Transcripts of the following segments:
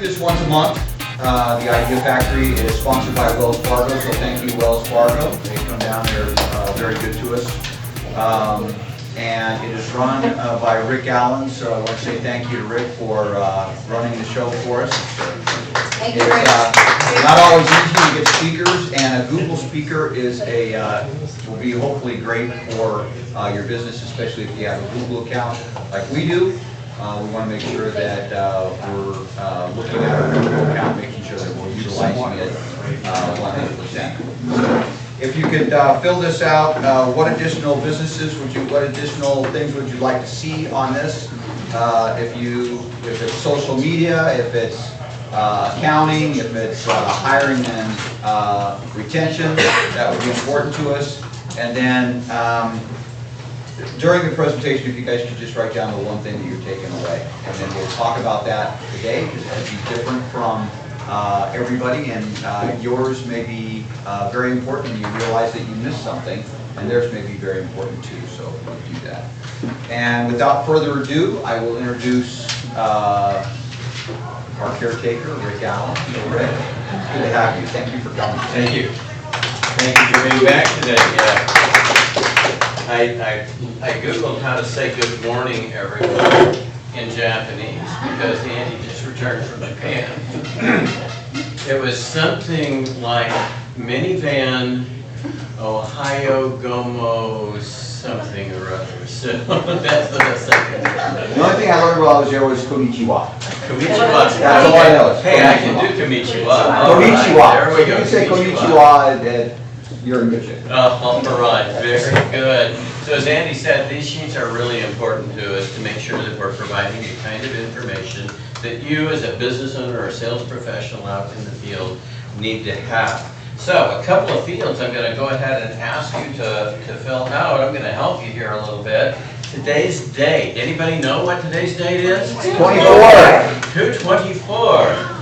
this once a month. The Idea Factory is sponsored by Wells Fargo, so thank you, Wells Fargo. They come down there very good to us. And it is run by Rick Allen, so I want to say thank you to Rick for running the show for us. Thank you, Rick. It's not always easy to get speakers, and a Google speaker is will be hopefully great for your business, especially if you have a Google account like we do. We want to make sure that we're looking at our Google account, making sure that we're utilizing it 100%. If you could fill this out, what additional what additional things would you like to see on this? If it's social media, if it's accounting, if it's hiring and retention, that would be important to us. And then during the presentation, if you guys could just write down the one thing that you're taking away, and then we'll talk about that today, because it will be different from everybody, and yours may be very important, and you realize that you missed something, and theirs may be very important too, so we'll do that. And without further ado, I will introduce our caretaker, Rick Allen. So Rick, it's good to have you. Thank you for coming. Thank you. Thank you for being back today. I Googled how to say good morning everyone in Japanese because Andy just returned from Japan. It was something like minivan Ohio Gomo something or other. So that's the best I can do. The only thing I learned while I was there was konnichiwa. Konnichiwa. That's all I know. Hey, I can do konnichiwa. Konnichiwa. Right, there we go. If you say konnichiwa, you're in good shape. All right, very good. So as Andy said, these sheets are really important to us to make sure that we're providing the kind of information that you as a business owner or sales professional out in the field need to have. So a couple of fields I'm going to go ahead and ask you to fill out. I'm going to help you here a little bit. Today's date. Anybody know what today's date is? 2/24.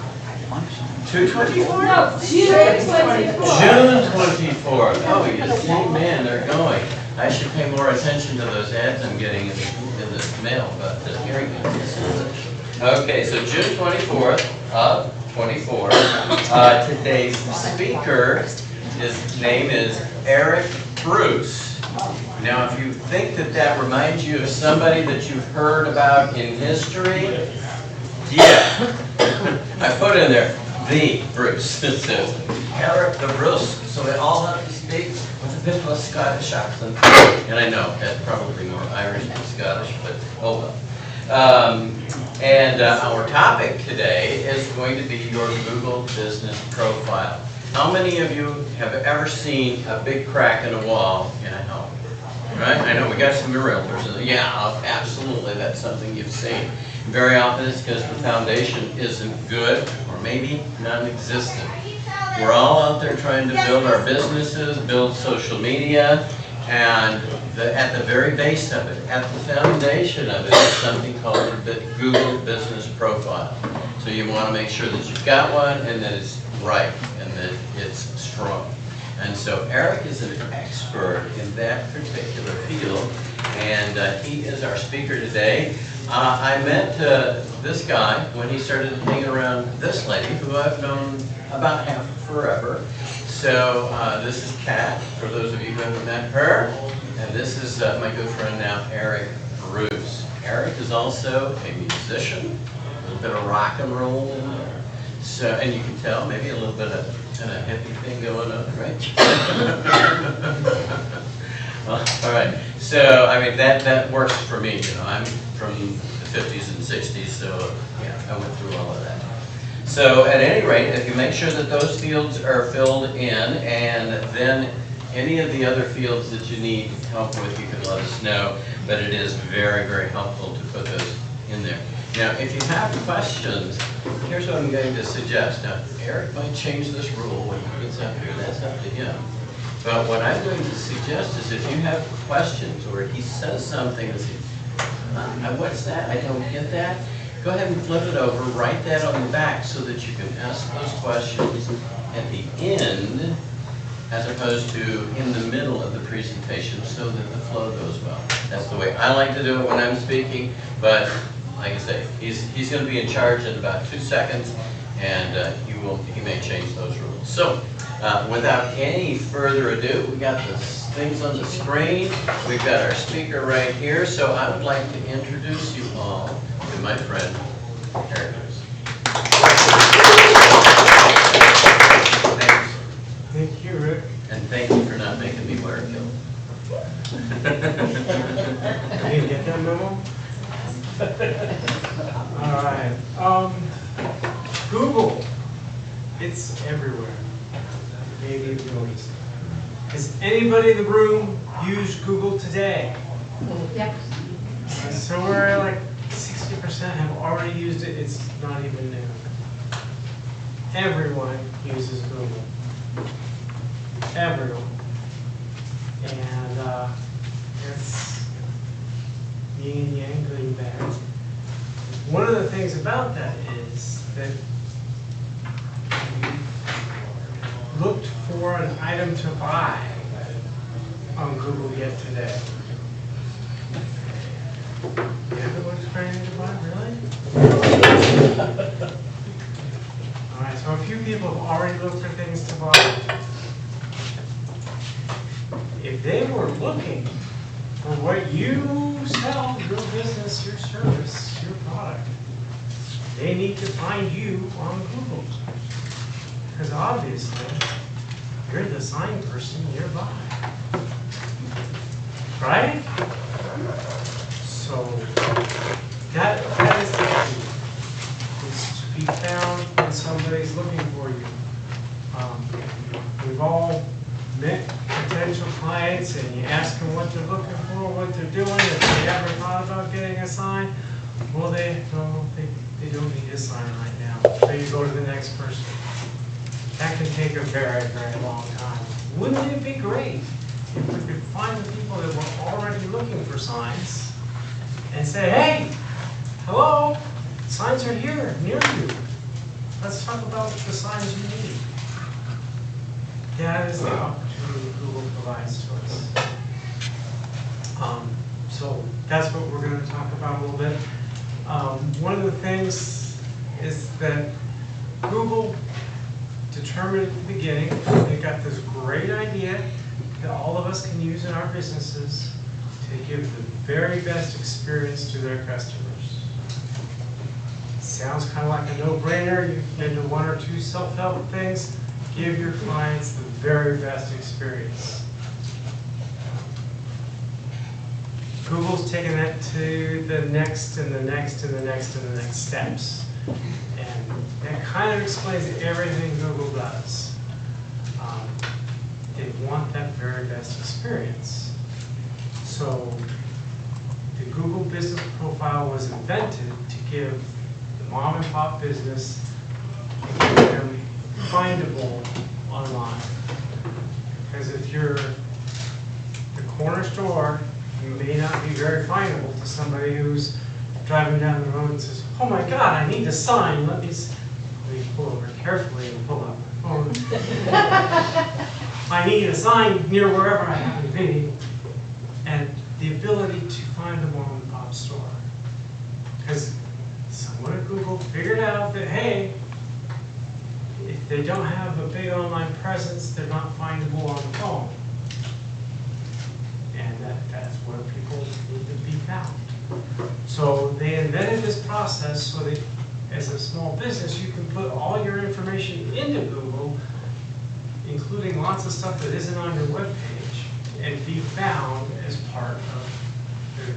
2/24? No, June 24th. June 24th. Oh, you see, man, they're going. I should pay more attention to those ads I'm getting in the mail about the hearing aids. Okay, so June 24th of 24. Today's speaker, his name is Eric Bruce. Now, if you think that reminds you of somebody that you've heard about in history, yeah, I put in there, the Bruce. So, Eric the Bruce, so they all have to speak with a bit of a Scottish accent. And I know, that's probably more Irish than Scottish, but oh well. Our topic today is going to be your Google business profile. How many of you have ever seen a big crack in a wall in a home? Right? I know we got some realtors. Yeah, absolutely, that's something you've seen. Very often it's because the foundation isn't good or maybe non-existent. We're all out there trying to build our businesses, build social media, and at the very base of it, at the foundation of it, is something called the Google Business Profile. So you want to make sure that you've got one and that it's right and that it's strong. And so Eric is an expert in that particular field, and he is our speaker today. I met this guy when he started hanging around this lady, who I've known about half forever. So this is Kat, for those of you who haven't met her, and this is my good friend now, Eric Bruce. Eric is also a musician, a little bit of rock and roll in there. So, and you can tell maybe a little bit of kind of hippie thing going on, right? Well, all right. So, I mean, that works for me. You know, I'm from the 50s and 60s, so yeah, I went through all of that. So, at any rate, if you make sure that those fields are filled in, and then any of the other fields that you need help with, you can let us know. But it is very, very helpful to put those in there. Now, if you have questions, here's what I'm going to suggest. Now, Eric might change this rule when he gets up here. That's up to him. But what I'm going to suggest is if you have questions or he says something and says, what's that? I don't get that. Go ahead and flip it over. Write that on the back so that you can ask those questions at the end as opposed to in the middle of the presentation so that the flow goes well. That's the way I like to do it when I'm speaking, but like I say, he's going to be in charge in about 2 seconds, and he may change those rules. So, without any further ado, we got the things on the screen. We've got our speaker right here. So I would like to introduce you all to my friend, Eric. Thanks. Thank you, Rick. And thank you for not making me wear a kilt. Did you get that memo? All right. Google. It's everywhere. Maybe you've noticed. Has anybody in the room used Google today? Yep. So we're like 60% have already used it. It's not even new. Everyone uses Google. Everyone. And it's yin and yang, good and bad. One of the things about that is that we looked for an item to buy on Google yet today. Everyone's trying to buy, really? All right, so a few people have already looked for things to buy. If they were looking for what you sell, your business, your service, your product, they need to find you on Google. Because obviously, you're the sign person nearby. Right? So, that is the key, is to be found when somebody's looking for you. We've all met potential clients and you ask them what they're looking for, what they're doing, if they ever thought about getting a sign. Well, they don't need a sign right now. So you go to the next person. That can take a very, very long time. Wouldn't it be great if we could find the people that were already looking for signs and say, hey, hello, signs are here near you. Let's talk about the signs you need. That is the opportunity Google provides to us. So that's what we're going to talk about a little bit. One of the things is that Google determined at the beginning, they got this great idea that all of us can use in our businesses to give the very best experience to their customers. Sounds kind of like a no-brainer. You've been to one or two self-help things. Give your clients the very best experience. Google's taken that to the next and the next and the next and the next steps. And that kind of explains everything Google does. They want that very best experience. So the Google Business Profile was invented to give the mom and pop business them findable online. Because if you're the corner store, you may not be very findable to somebody who's driving down the road and says, oh my God, I need a sign. Let me pull over carefully and pull out my phone. I need a sign near wherever I happen to be. And the ability to find a mom and pop store. Because someone at Google figured out that, hey, if they don't have a big online presence, they're not findable on the phone. And that's where people need to be found. So they invented this process so that as a small business, you can put all your information into Google, including lots of stuff that isn't on your web page, and be found as part of the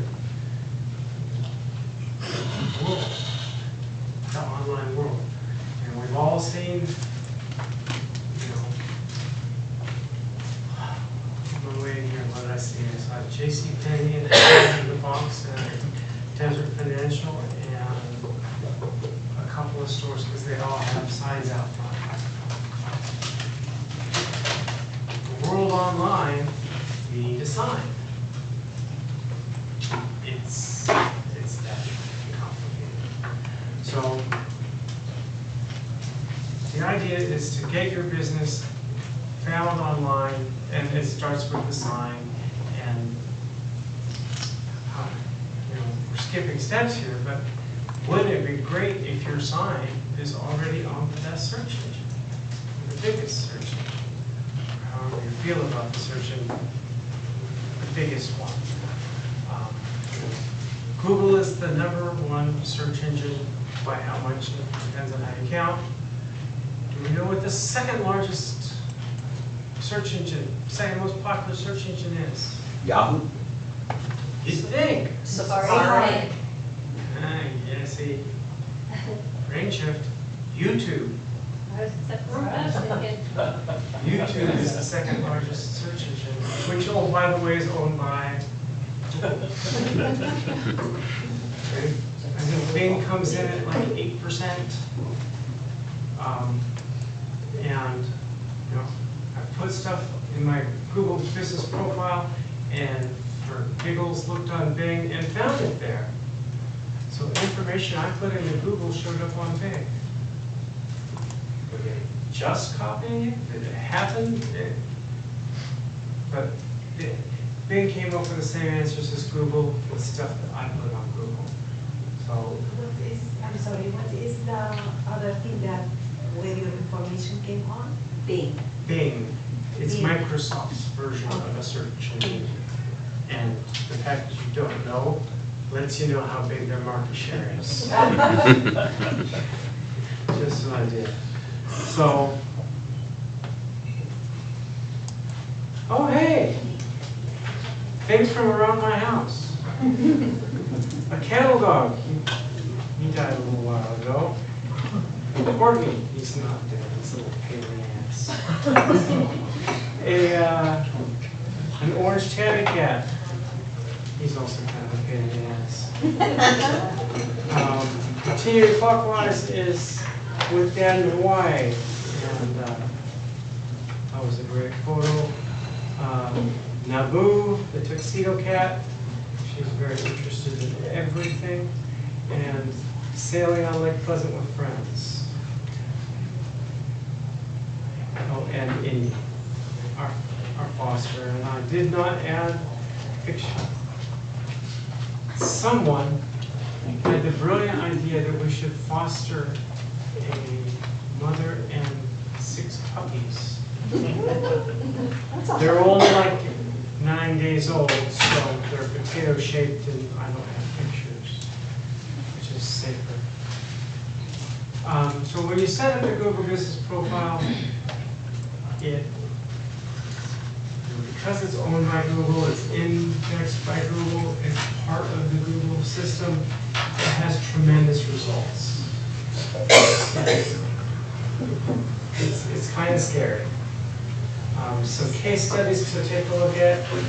world, the online world. And we've all seen, on my way in here, what did I see? I saw JCPenney and the box and Desert Financial and a couple of stores because they all have signs out front. The world online, you need a sign. It's that complicated. So the idea is to get your business found online, and it starts with the sign. And we're skipping steps here, but wouldn't it be great if your sign is already on the best search engine, the biggest search engine. However you feel about the search engine, the biggest one. Google is the #1 search engine by how much, it depends on how you count. Do we know what the second largest search engine, second most popular search engine is? Yahoo? It's big. Safari. Yeah, see, brain shift. YouTube. YouTube is the second largest search engine, which, oh, by the way, is owned by Google. Okay. I think Bing comes in at like 8%. And, you know, I put stuff in my Google business profile and for giggles looked on Bing and found it there. So information I put into Google showed up on Bing. Were they just copying it? Did it happen? But Bing came up with the same answers as Google with stuff that I put on Google. So What is the other thing that where your information came on? Bing. Bing, it's Bing. Microsoft's version of a search engine. And the fact that you don't know lets you know how big their market share is. Just an idea. So, oh hey, things from around my house. A cattle dog, he died a little while ago. Courtney, he's not dead, he's a little pain in the ass. An orange tabby cat, he's also kind of a pain in the ass. Continuing clockwise is with Dad in Hawaii, and that was a great photo. Naboo, the tuxedo cat, she's very interested in everything, and sailing on Lake Pleasant with friends. Oh, and Indy, our foster, and I did not add a picture. Someone had the brilliant idea that we should foster a mother and 6 puppies. They're only like 9 days old, so they're potato shaped, and I don't have pictures, which is safer. So when you set up the Google Business Profile, because it's owned by Google, it's indexed by Google, it's part of the Google system, it has tremendous results. It's kind of scary. Some case studies to take a look at. And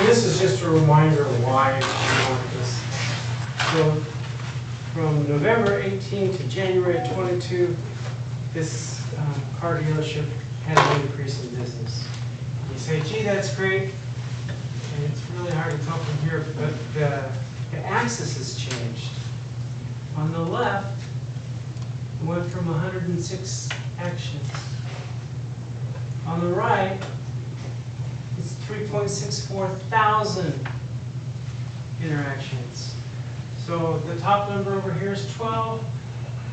this is just a reminder of why we want this. So from November 18 to January 22, this car dealership had an increase in business. You say, gee, that's great. And it's really hard to tell from here, but the axis has changed. On the left, it went from 106 actions. On the right, it's 3.64 thousand interactions. So the top number over here is 12,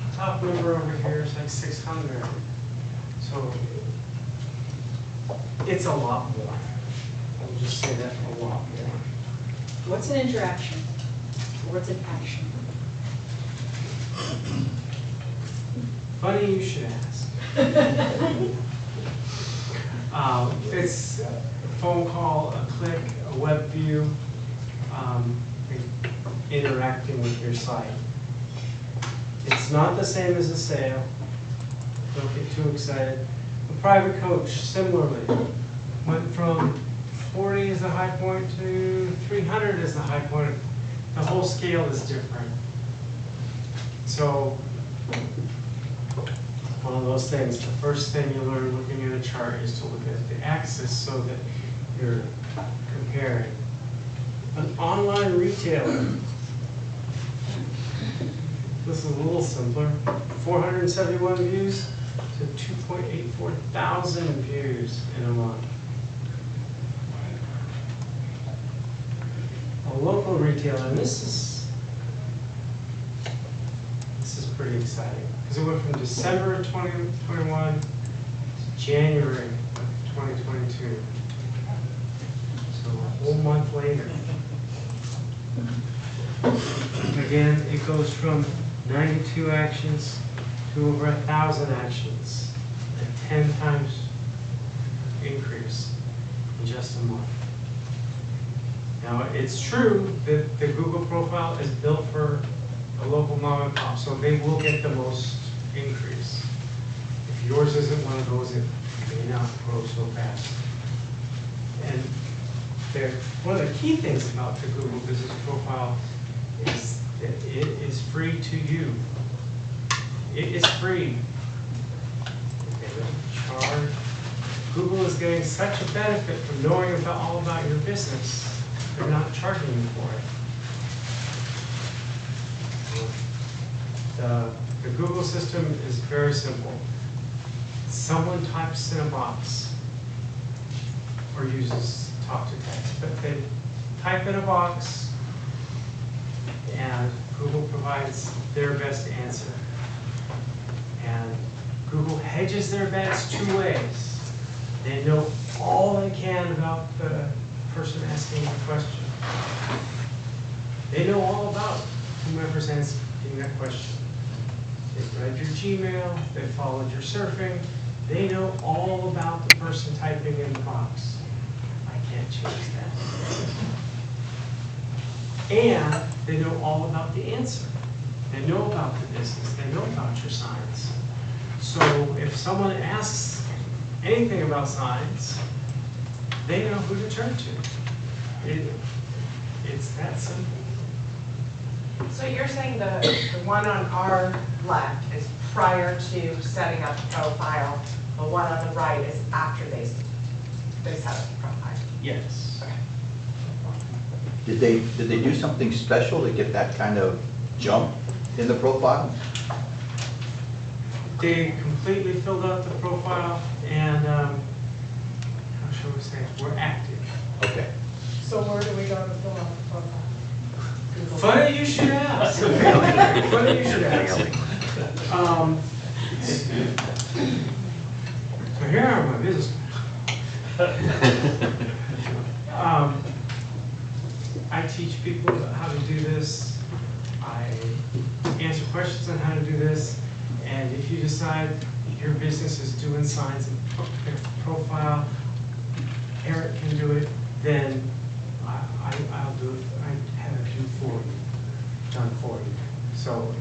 the top number over here is like 600. So it's a lot more. I'll just say that, a lot more. What's an interaction? What's an action? Funny you should ask. It's a phone call, a click, a web view, interacting with your site. It's not the same as a sale. Don't get too excited. A private coach, similarly, went from 40 as the high point to 300 as the high point. The whole scale is different. So, one of those things, the first thing you learn looking at a chart is to look at the axis so that you're comparing. An online retailer, this is a little simpler, 471 views to 2.84 thousand views in a month. A local retailer, and this is pretty exciting, because it went from December of 2021 to January of 2022. So a whole month later. Again, it goes from 92 actions to over 1,000 actions, a 10 times increase in just a month. Now, it's true that the Google profile is built for a local mom and pop, so they will get the most increase. If yours isn't one of those, it may not grow so fast. And one of the key things about the Google Business Profile is that it is free to you. It is free. They don't charge. Google is getting such a benefit from knowing all about your business. They're not charging you for it. The Google system is very simple. Someone types in a box or uses talk to text, but they type in a box and Google provides their best answer. And Google hedges their bets 2 ways. They know all they can about the person asking the question. They know all about whomever's asking that question. They've read your Gmail, they followed your surfing, they know all about the person typing in the box. I can't change that. And they know all about the answer. They know about the business, they know about your signs. So if someone asks anything about signs, they know who to turn to. It's that simple. So you're saying the one on our left is prior to setting up the profile, the one on the right is after they set up the profile? Yes. Okay. Did they do something special to get that kind of jump in the profile? They completely filled out the profile and, how shall we say, we're active. Okay. So where do we go to fill out the profile? Funny you should ask. Funny you should ask. So here are my business. I teach people how to do this. I answer questions on how to do this. And if you decide your business is doing signs and profile, Eric can do it, then I'll do it. I have it done for you. So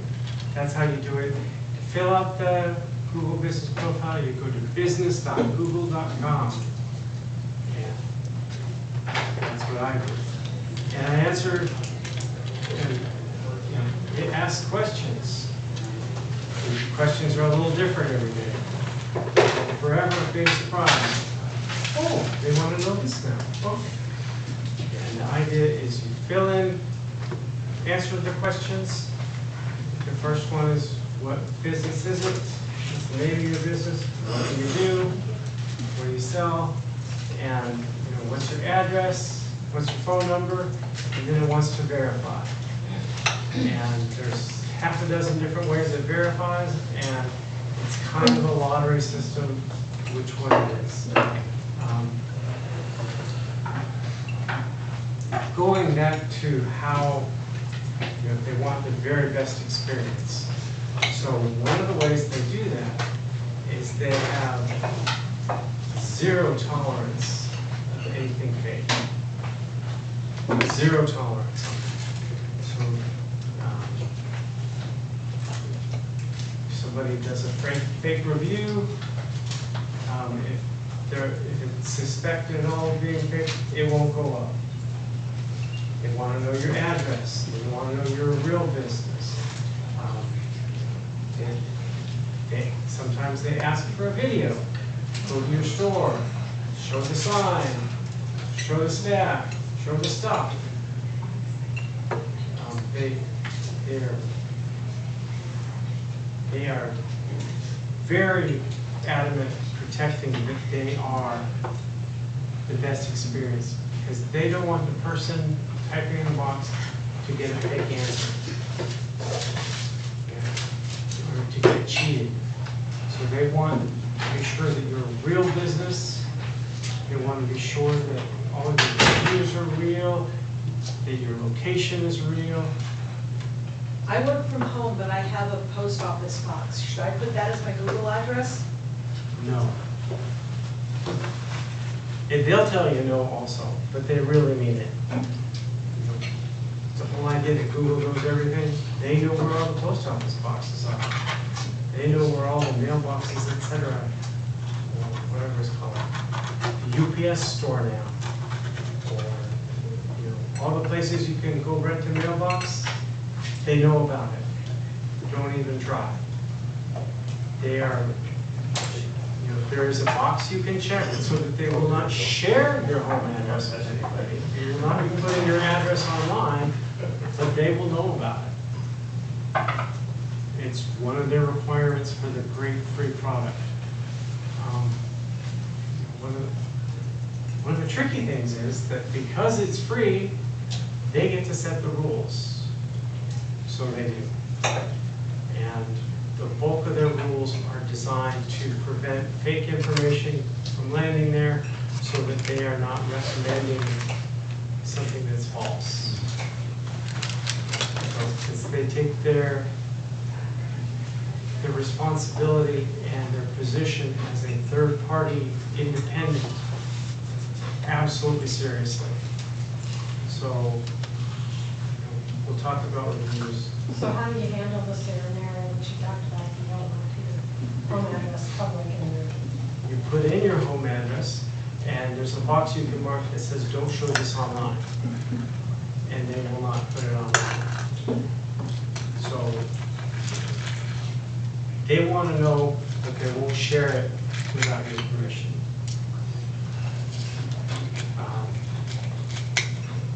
that's how you do it. To fill out the Google Business Profile, you go to business.google.com. And that's what I do. And I answer, and it asks questions. The questions are a little different every day. Forever being surprised. Oh, they want to know this now. Okay. And the idea is you fill in, answer the questions. The first one is, what business is it? What's the name of your business? What do you do? What do you sell? And what's your address? What's your phone number? And then it wants to verify. And there's half a dozen different ways it verifies, and it's kind of a lottery system which one it is. Going back to how they want the very best experience. So one of the ways they do that is they have zero tolerance of anything fake. Zero tolerance. So if somebody does a fake review, if it's suspected at all of being fake, it won't go up. They want to know your address. They want to know you're a real business. Sometimes they ask for a video. Go to your store, show the sign, show the staff, show the stuff. They are very adamant protecting that they are the best experience, because they don't want the person typing in the box to get a fake answer. to get cheated. So they want to make sure that you're a real business. They want to be sure that all of your reviews are real, that your location is real. I work from home, but I have a post office box. Should I put that as my Google address? No. And they'll tell you no also, but they really mean it. The whole idea that Google knows everything, they know where all the post office boxes are. They know where all the mailboxes, etc., or whatever it's called. The UPS store now, or all the places you can go rent a mailbox, they know about it. Don't even try. They are, there is a box you can check so that they will not share your home address with anybody. You will not be putting your address online, but they will know about it. It's one of their requirements for the great free product. One of the tricky things is that because it's free, they get to set the rules. So they do. And the bulk of their rules are designed to prevent fake information from landing there so that they are not recommending something that's false. So they take their responsibility and their position as a third-party independent absolutely seriously. So we'll talk about reviews. So how do you handle the scenario that you talked about? You don't want your home address public and You put in your home address, and there's a box you can mark that says, "Don't show this online," and they will not put it online. So they want to know that they won't share it without your permission.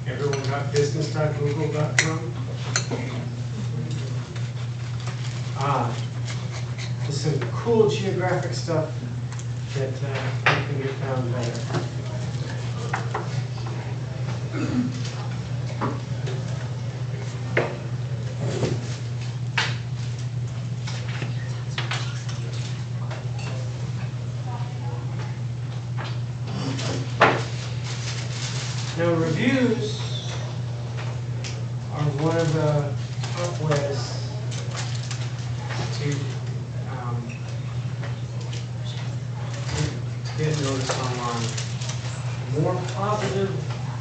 Everyone got business.google.com? There's some cool geographic stuff that can get found better. Now, reviews are one of the top ways to get noticed online. The more positive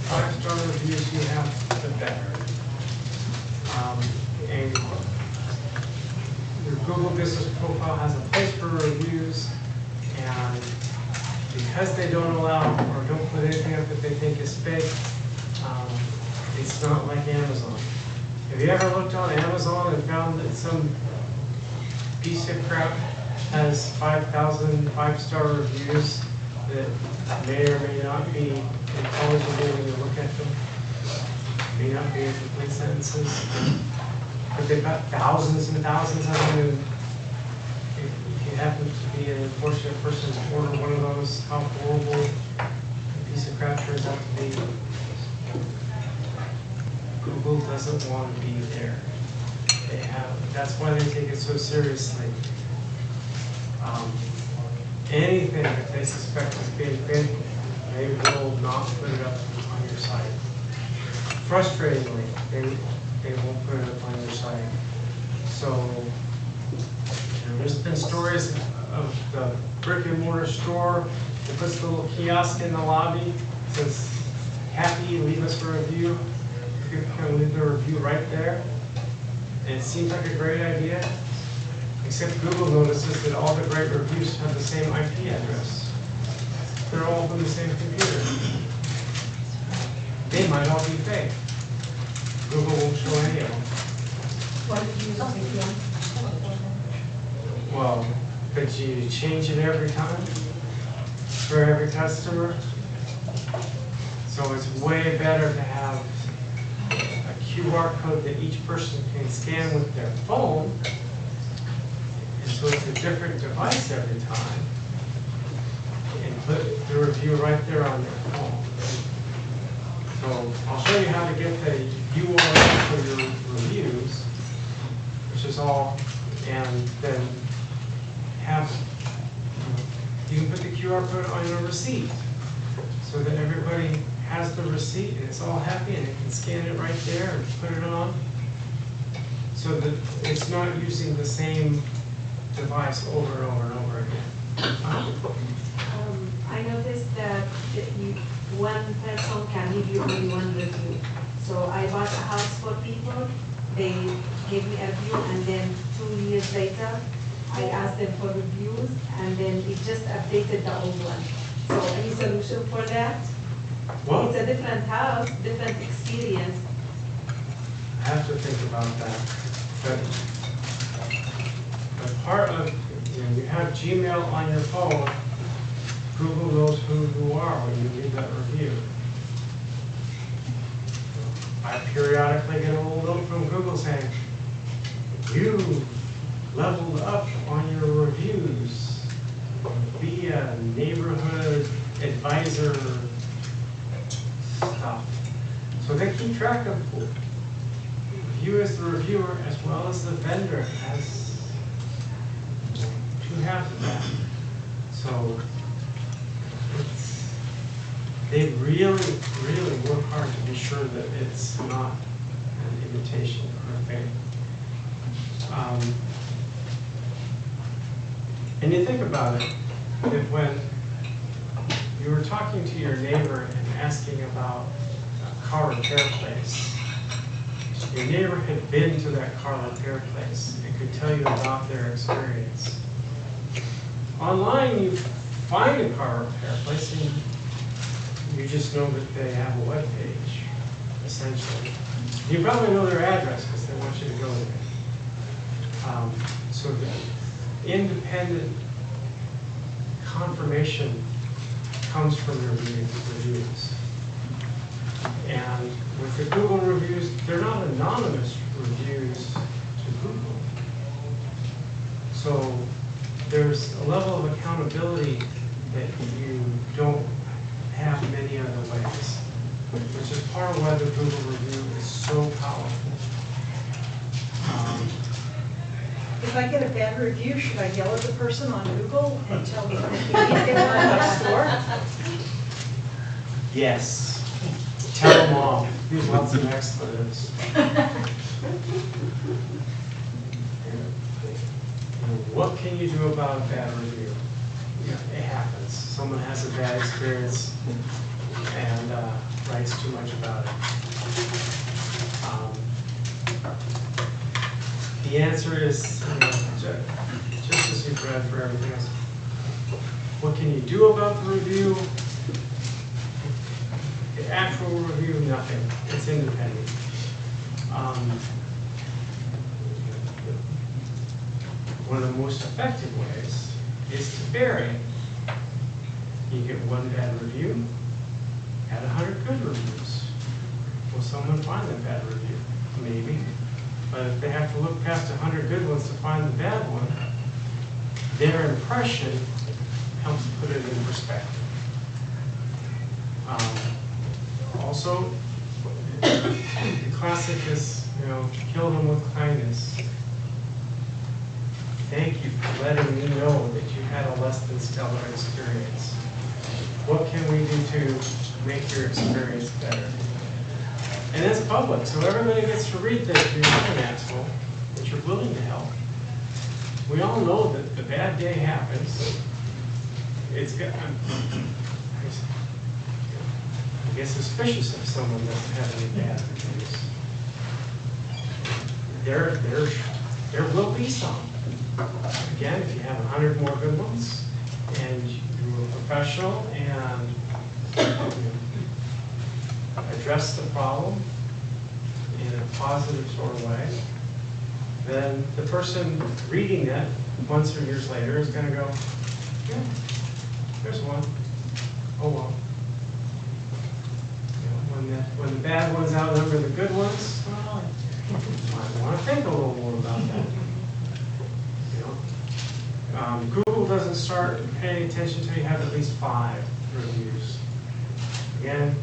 5-star reviews you have, the better. And your Google Business Profile has a place for reviews, and because they don't allow or don't put anything up that they think is fake, it's not like Amazon. Have you ever looked on Amazon and found that some piece of crap has 5,000 5-star reviews that may or may not be intelligible when you look at them? May not be complete sentences, but they've got thousands and thousands of them. And if you happen to be an unfortunate person to order one of those, how horrible a piece of crap turns out to be. Google doesn't want to be there. That's why they take it so seriously. Anything that they suspect is being fake, they will not put it up on your site. Frustratingly, they won't put it up on your site. So there's been stories of the brick and mortar store that puts the little kiosk in the lobby, says, "Happy, leave us a review." People can leave their review right there. And it seems like a great idea, except Google notices that all the great reviews have the same IP address. They're all from the same computer. They might all be fake. Google won't show any of them. what did you use a VPN? Well, but you change it every time for every customer. So it's way better to have a QR code that each person can scan with their phone. And so it's a different device every time. And put the review right there on their phone. So I'll show you how to get the URL for your reviews, which is all, and then QR code on your receipt, so that everybody has the receipt and it's all happy and they can scan it right there and put it on, so that it's not using the same device over and over and over again. I noticed that one person can give you only one review. So I bought a house for people, they gave me a review, and then 2 years later, I asked them for reviews, and then it just updated the old one. So any solution for that? Well, It's a different house, different experience. I have to think about that. But part of, you have Gmail on your phone, Google knows who you are when you leave that review. I periodically get a little note from Google saying, you leveled up on your reviews. Be a neighborhood advisor stuff. So they keep track of you as the reviewer as well as the vendor has two halves of that. So they really, really work hard to be sure that it's not an imitation or a fake. And you think about it, that when you were talking to your neighbor and asking about a car repair place, your neighbor had been to that car repair place and could tell you about their experience. Online, you find a car repair place and you just know that they have a web page, essentially. You probably know their address because they want you to go there. So the independent confirmation comes from your reviews. And with the Google reviews, they're not anonymous reviews to Google. So there's a level of accountability that you don't have many other ways, which is part of why the Google review is so powerful. If I get a bad review, should I yell at the person on Google and tell them that you need to get one next door? Yes. Tell them all. Use lots of expletives. What can you do about a bad review? It happens. Someone has a bad experience and writes too much about it. The answer is, just as you've read for everything else, what can you do about the review? The actual review, nothing. It's independent. One of the most effective ways is to vary. You get one bad review, add 100 good reviews. Will someone find the bad review? Maybe. But if they have to look past 100 good ones to find the bad one, their impression helps put it in perspective. Also, the classic is, kill them with kindness. Thank you for letting me know that you had a less than stellar experience. What can we do to make your experience better? And it's public, so everybody gets to read that you're not an asshole, that you're willing to help. We all know that the bad day happens. It's got, I get suspicious if someone doesn't have any bad reviews. There will be some. Again, if you have 100 more good ones, and you were professional and address the problem in a positive sort of way, then the person reading that months or years later is going to go, yeah, there's one. Oh well. When the bad ones outnumber the good ones, well, you might want to think a little more about that. Google doesn't start paying attention until you have at least 5 reviews. Again,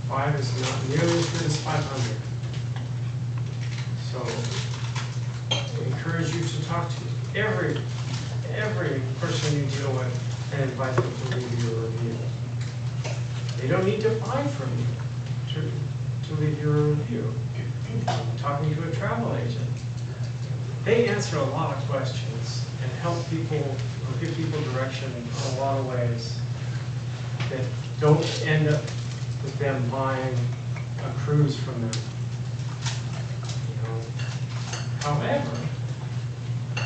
5 is not nearly as good as 500. So I encourage you to talk to every person you deal with and invite them to leave you a review. They don't need to buy from you to leave you a review. Talking to a travel agent. They answer a lot of questions and help people, or give people direction in a lot of ways that don't end up with them buying a cruise from them. You know. However,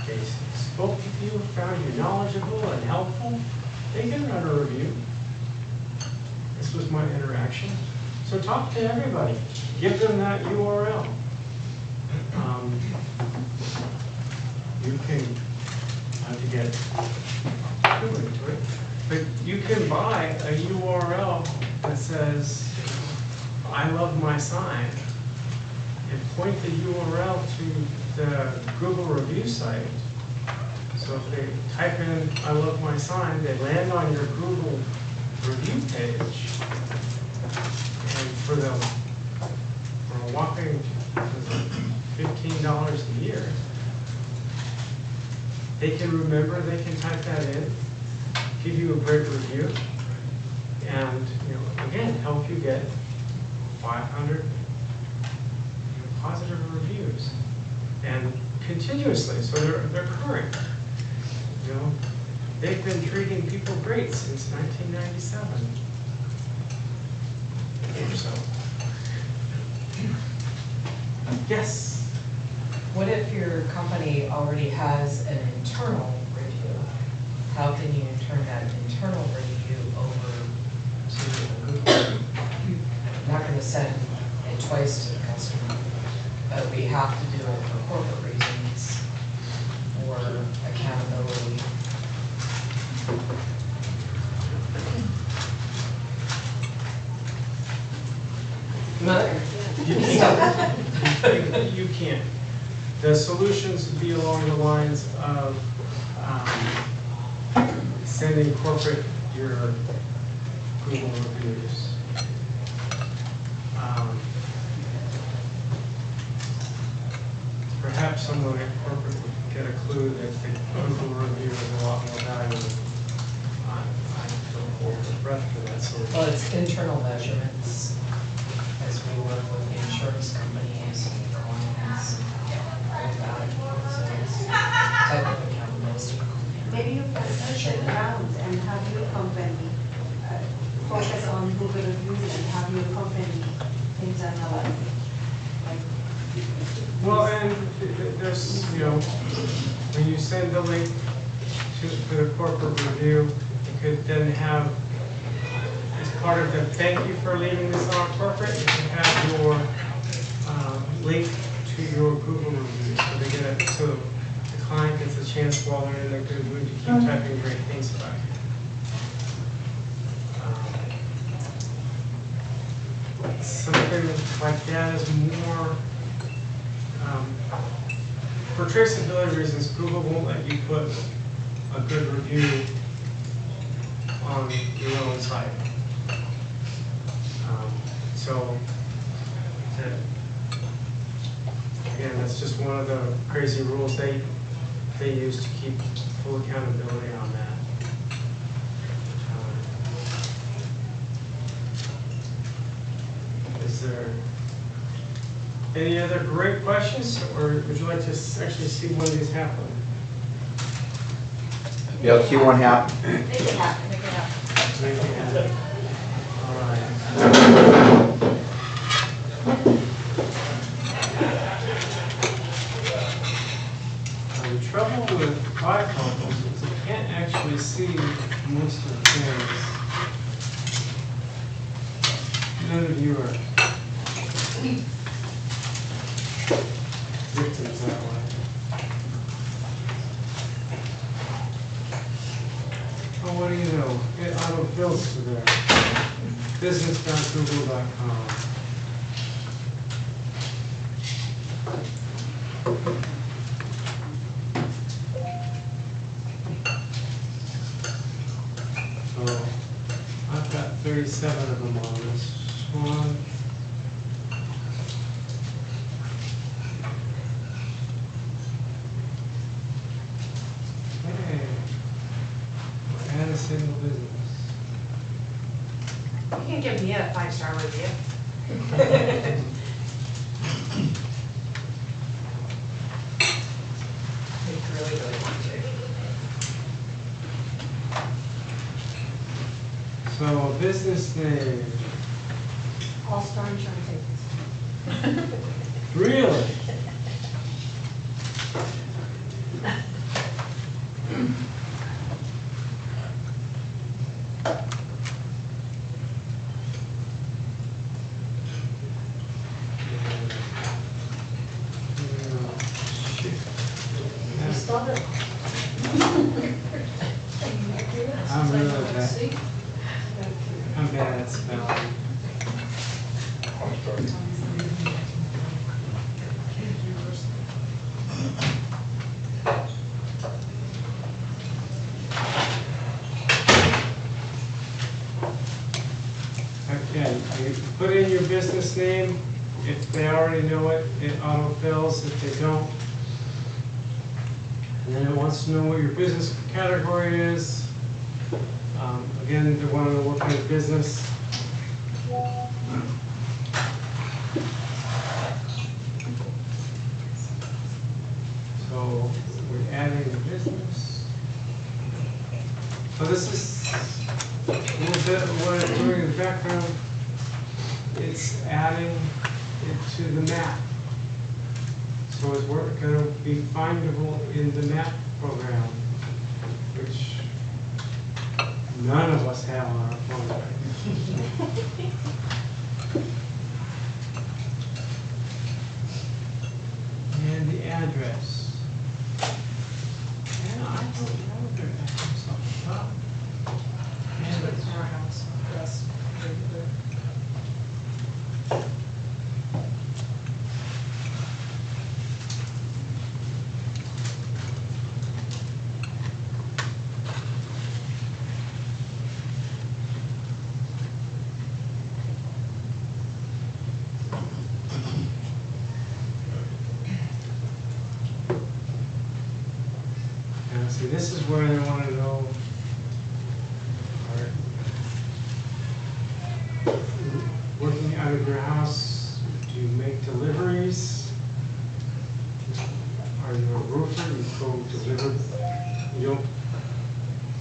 they spoke with you, found you knowledgeable and helpful, they can write a review. This was my interaction. So talk to everybody. Give them that URL. You can, not to get too into it, but you can buy a URL that says, I love my sign, and point the URL to the Google review site. So if they type in, I love my sign, they land on your Google review page. And for a whopping $15 a year, they can remember, they can type that in, give you a great review, and again, help you get 500 positive reviews, and continuously, so they're current. They've been treating people great since 1997 or so. Yes. What if your company already has an internal review? How can you turn that internal review over to Google? I'm not going to send it twice to the customer, but we have to do it for corporate reasons or accountability. You can't. The solutions would be along the lines of sending corporate your Google reviews. Perhaps someone at corporate would get a clue that the Google review is a lot more valuable. I don't hold my breath for that solution. Well, it's internal measurements as we work with the insurance companies and clients. All about it. So it's type of accountability. Maybe you can switch it around and have your company focus on Google reviews and have your company internalize it. Well, and there's, when you send the link to the corporate review, you could then have, as part of the thank you for leaving this on corporate, you can have your link to your Google review. So they get it, so the client gets a chance while they're in the good mood to keep typing great things about you. Something like that is more, for traceability reasons, Google won't let you put a good review on your own site. Again, that's just one of the crazy rules they use to keep full accountability on that. Is there any other great questions, or would you like to actually see one of these happen? Yeah, let's see one happen. Make it happen, make it happen. Make it happen. All right. The trouble with bifocals is you can't actually see most of the things. None of you are victims that way. Oh, what do you know? Auto bills are there. Business.google.com. So I've got 37 of them on this one. Okay. Add a single business. You can give me a 5-star review. Really, really want to. So, business name, All-Star Insurance Agency. really? You spelled it. I'm really bad. I'm bad at spelling. Again, you put in your business name. If they already know it, it autofills. If they don't, and then it wants to know what your business category is. Again, they want to know what kind of business. So we're adding the business. So this is a little bit of what I'm doing in the background. It's adding it to the map. So it's going to be findable in the map program, which none of us have on our phone. And the address. And I don't know their address off the top. And It's our house address. now, see, this is where they want to know. Working out of your house, do you make deliveries? Are you a roofer? You go deliver? You don't.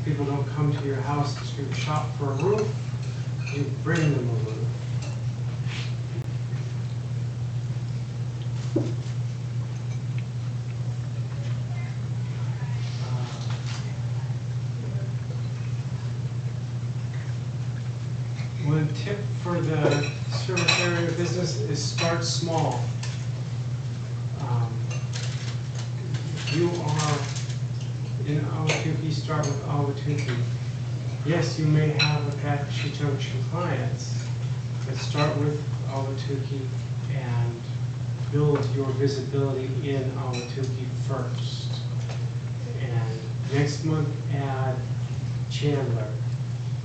People don't come to your house to shop for a roof. You bring them a roof. One tip for the service area business is start small. If you are in Ahwatukee, start with Ahwatukee. Yes, you may have Apache Junction clients, but start with Ahwatukee and build your visibility in Ahwatukee first. And next month, add Chandler.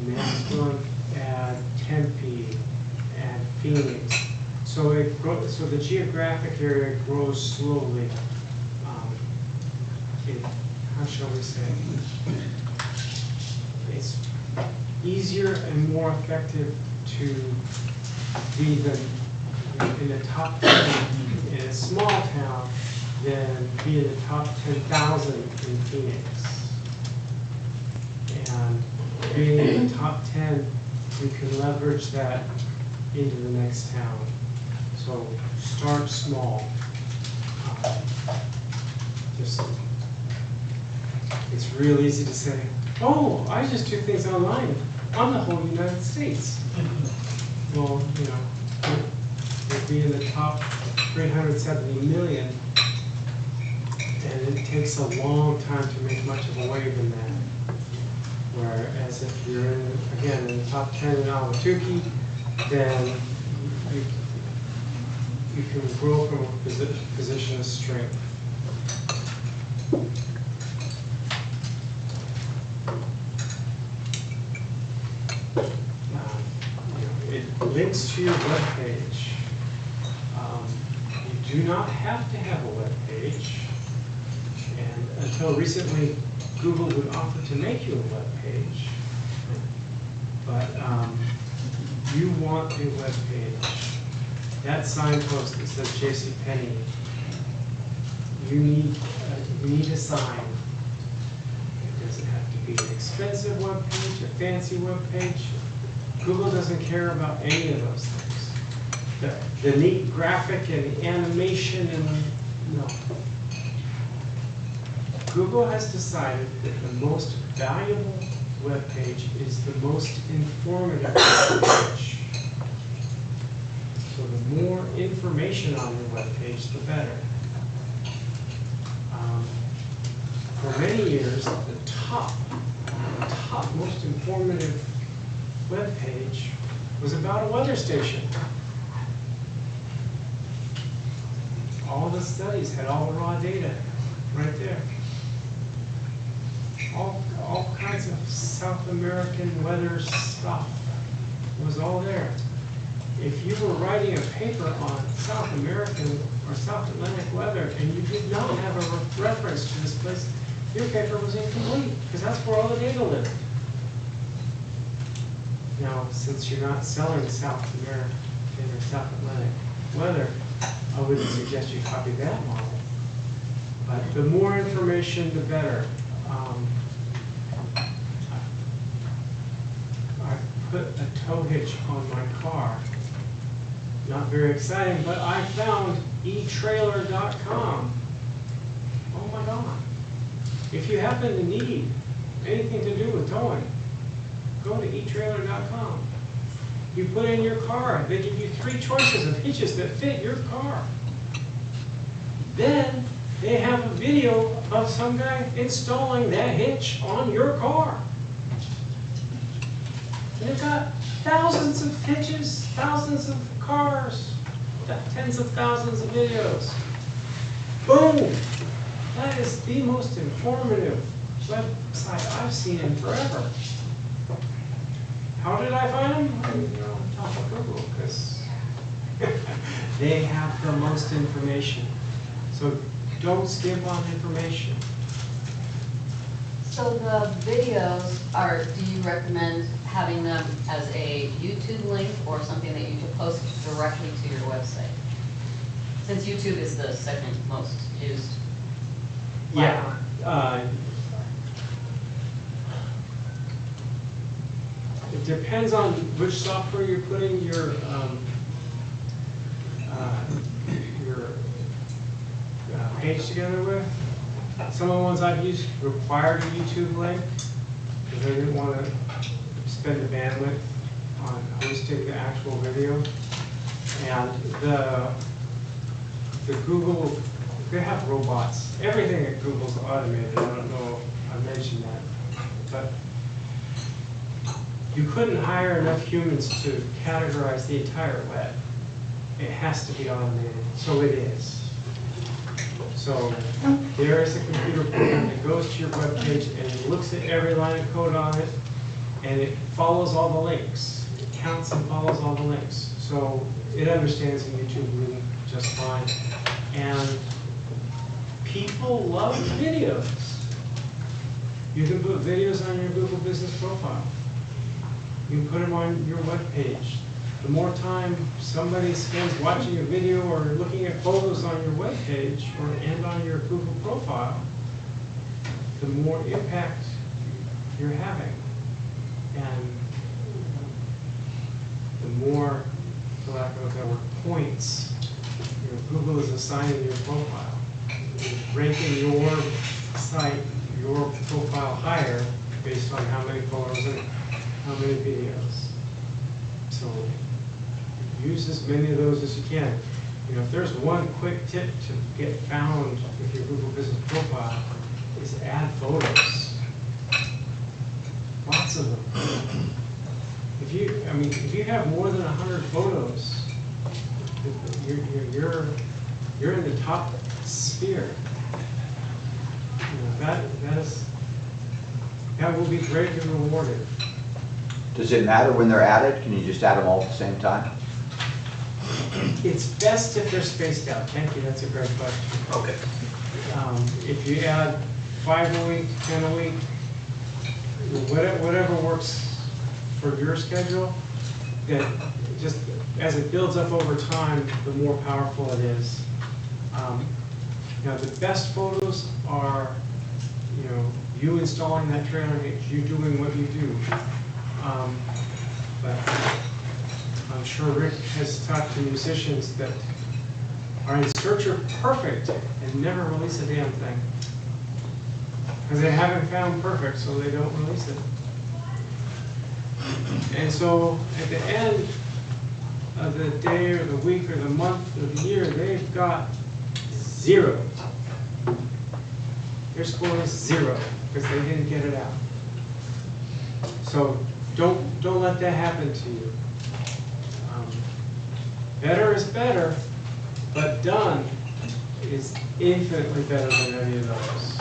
Next month, add Tempe, add Phoenix. So it grows. So the geographic area grows slowly. How shall we say? It's easier and more effective to be in the top 10 in a small town than be in the top 10,000 in Phoenix. And being in the top 10, you can leverage that into the next town. So start small. It's real easy to say, oh, I just do things online on the whole United States. Well, you know, you'll be in the top 370 million, and it takes a long time to make much of a wave in that. Whereas if you're in, again, in the top 10 in Ahwatukee, then you can grow from a position of strength. It links to your web page. You do not have to have a web page, and until recently, Google would offer to make you a web page. But you want a web page. That signpost that says JCPenney, you need a sign. It doesn't have to be an expensive web page, a fancy web page. Google doesn't care about any of those things. The neat graphic and the animation and no. Google has decided that the most valuable web page is the most informative web page. So the more information on your web page, the better. For many years, the top most informative web page was about a weather station. All the studies had all the raw data right there. All kinds of South American weather stuff was all there. If you were writing a paper on South American or South Atlantic weather and you did not have a reference to this place, your paper was incomplete, because that's where all the data lived. Now, since you're not selling South American or South Atlantic weather, I wouldn't suggest you copy that model. But the more information, the better. I put a tow hitch on my car. Not very exciting, but I found etrailer.com. Oh my God. If you happen to need anything to do with towing, go to etrailer.com. You put in your car, they give you 3 choices of hitches that fit your car. Then they have a video of some guy installing that hitch on your car. And they've got thousands of hitches, thousands of cars, tens of thousands of videos. Boom! That is the most informative website I've seen in forever. How did I find them? On top of Google, because they have the most information. So don't skimp on information. So the videos do you recommend having them as a YouTube link or something that you could post directly to your website? Since YouTube is the second most used. Yeah. It depends on which software you're putting your page together with. Some of the ones I've used required a YouTube link because I didn't want to spend the bandwidth on hosting the actual video. And the Google, they have robots. Everything at Google's automated. I don't know if I mentioned that, but you couldn't hire enough humans to categorize the entire web. It has to be automated, so it is. So there is a computer program that goes to your web page and it looks at every line of code on it, and it follows all the links. It counts and follows all the links. So it understands the YouTube link just fine. And people love videos. You can put videos on your Google Business Profile. You can put them on your web page. The more time somebody spends watching a video or looking at photos on your web page and on your Google profile, the more impact you're having. And the more, for lack of a better word, points Google is assigning your profile. It's ranking your site, your profile higher based on how many photos and how many videos. So use as many of those as you can. If there's one quick tip to get found with your Google Business Profile, is add photos. Lots of them. If you have more than 100 photos, you're in the top sphere. That will be greatly rewarded. Does it matter when they're added? Can you just add them all at the same time? It's best if they're spaced out. Thank you, that's a great question. Okay. If you add 5 a week, 10 a week, whatever works for your schedule, that just as it builds up over time, the more powerful it is. Now, the best photos are, you installing that trailer, you doing what you do. But I'm sure Rick has talked to musicians that are in search of perfect and never release a damn thing. Because they haven't found perfect, so they don't release it. And so at the end of the day or the week or the month or the year, they've got 0. Their score is 0 because they didn't get it out. So don't let that happen to you. Better is better, but done is infinitely better than any of those.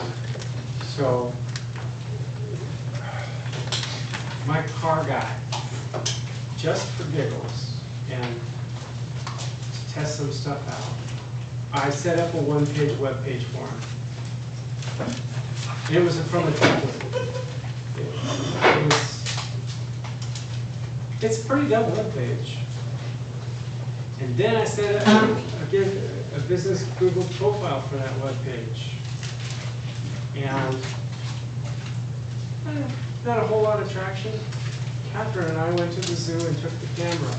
So my car guy, just for giggles and to test some stuff out, I set up a one-page web page for him. It was from a template. It's a pretty dumb web page. And then I set up a business Google profile for that web page. And not a whole lot of traction. Catherine and I went to the zoo and took the camera.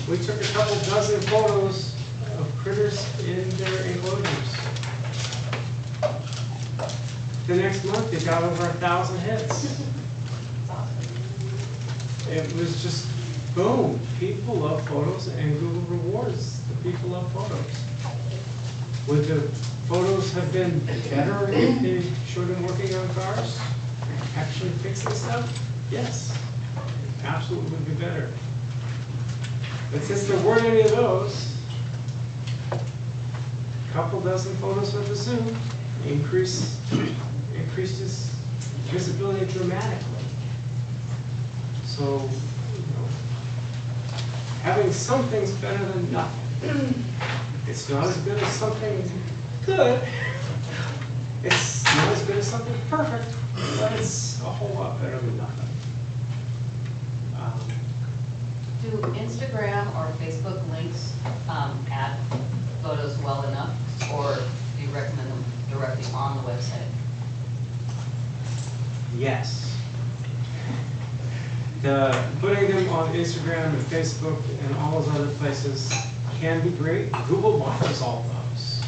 We took a couple dozen photos of critters in their enclosures. The next month, they got over 1,000 hits. It was just boom. People love photos, and Google rewards the people love photos. Would the photos have been better if they showed them working on cars, actually fixing stuff? Yes, absolutely would be better. But since there weren't any of those, a couple dozen photos of the zoo increased his visibility dramatically. So, having something's better than nothing. It's not as good as something good. It's not as good as something perfect, but it's a whole lot better than nothing. Do Instagram or Facebook links add photos well enough, or do you recommend them directly on the website? Yes. Putting them on Instagram and Facebook and all those other places can be great. Google watches all those.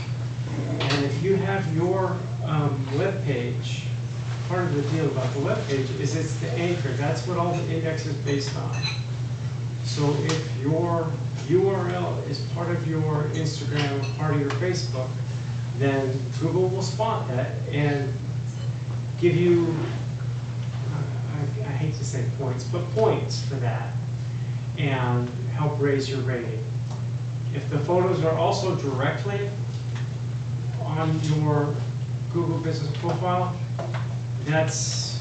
And if you have your web page, part of the deal about the web page is it's the anchor. That's what all the index is based on. So if your URL is part of your Instagram or part of your Facebook, then Google will spot that and give you, I hate to say points, but points for that, and help raise your rating. If the photos are also directly on your Google business profile, that's,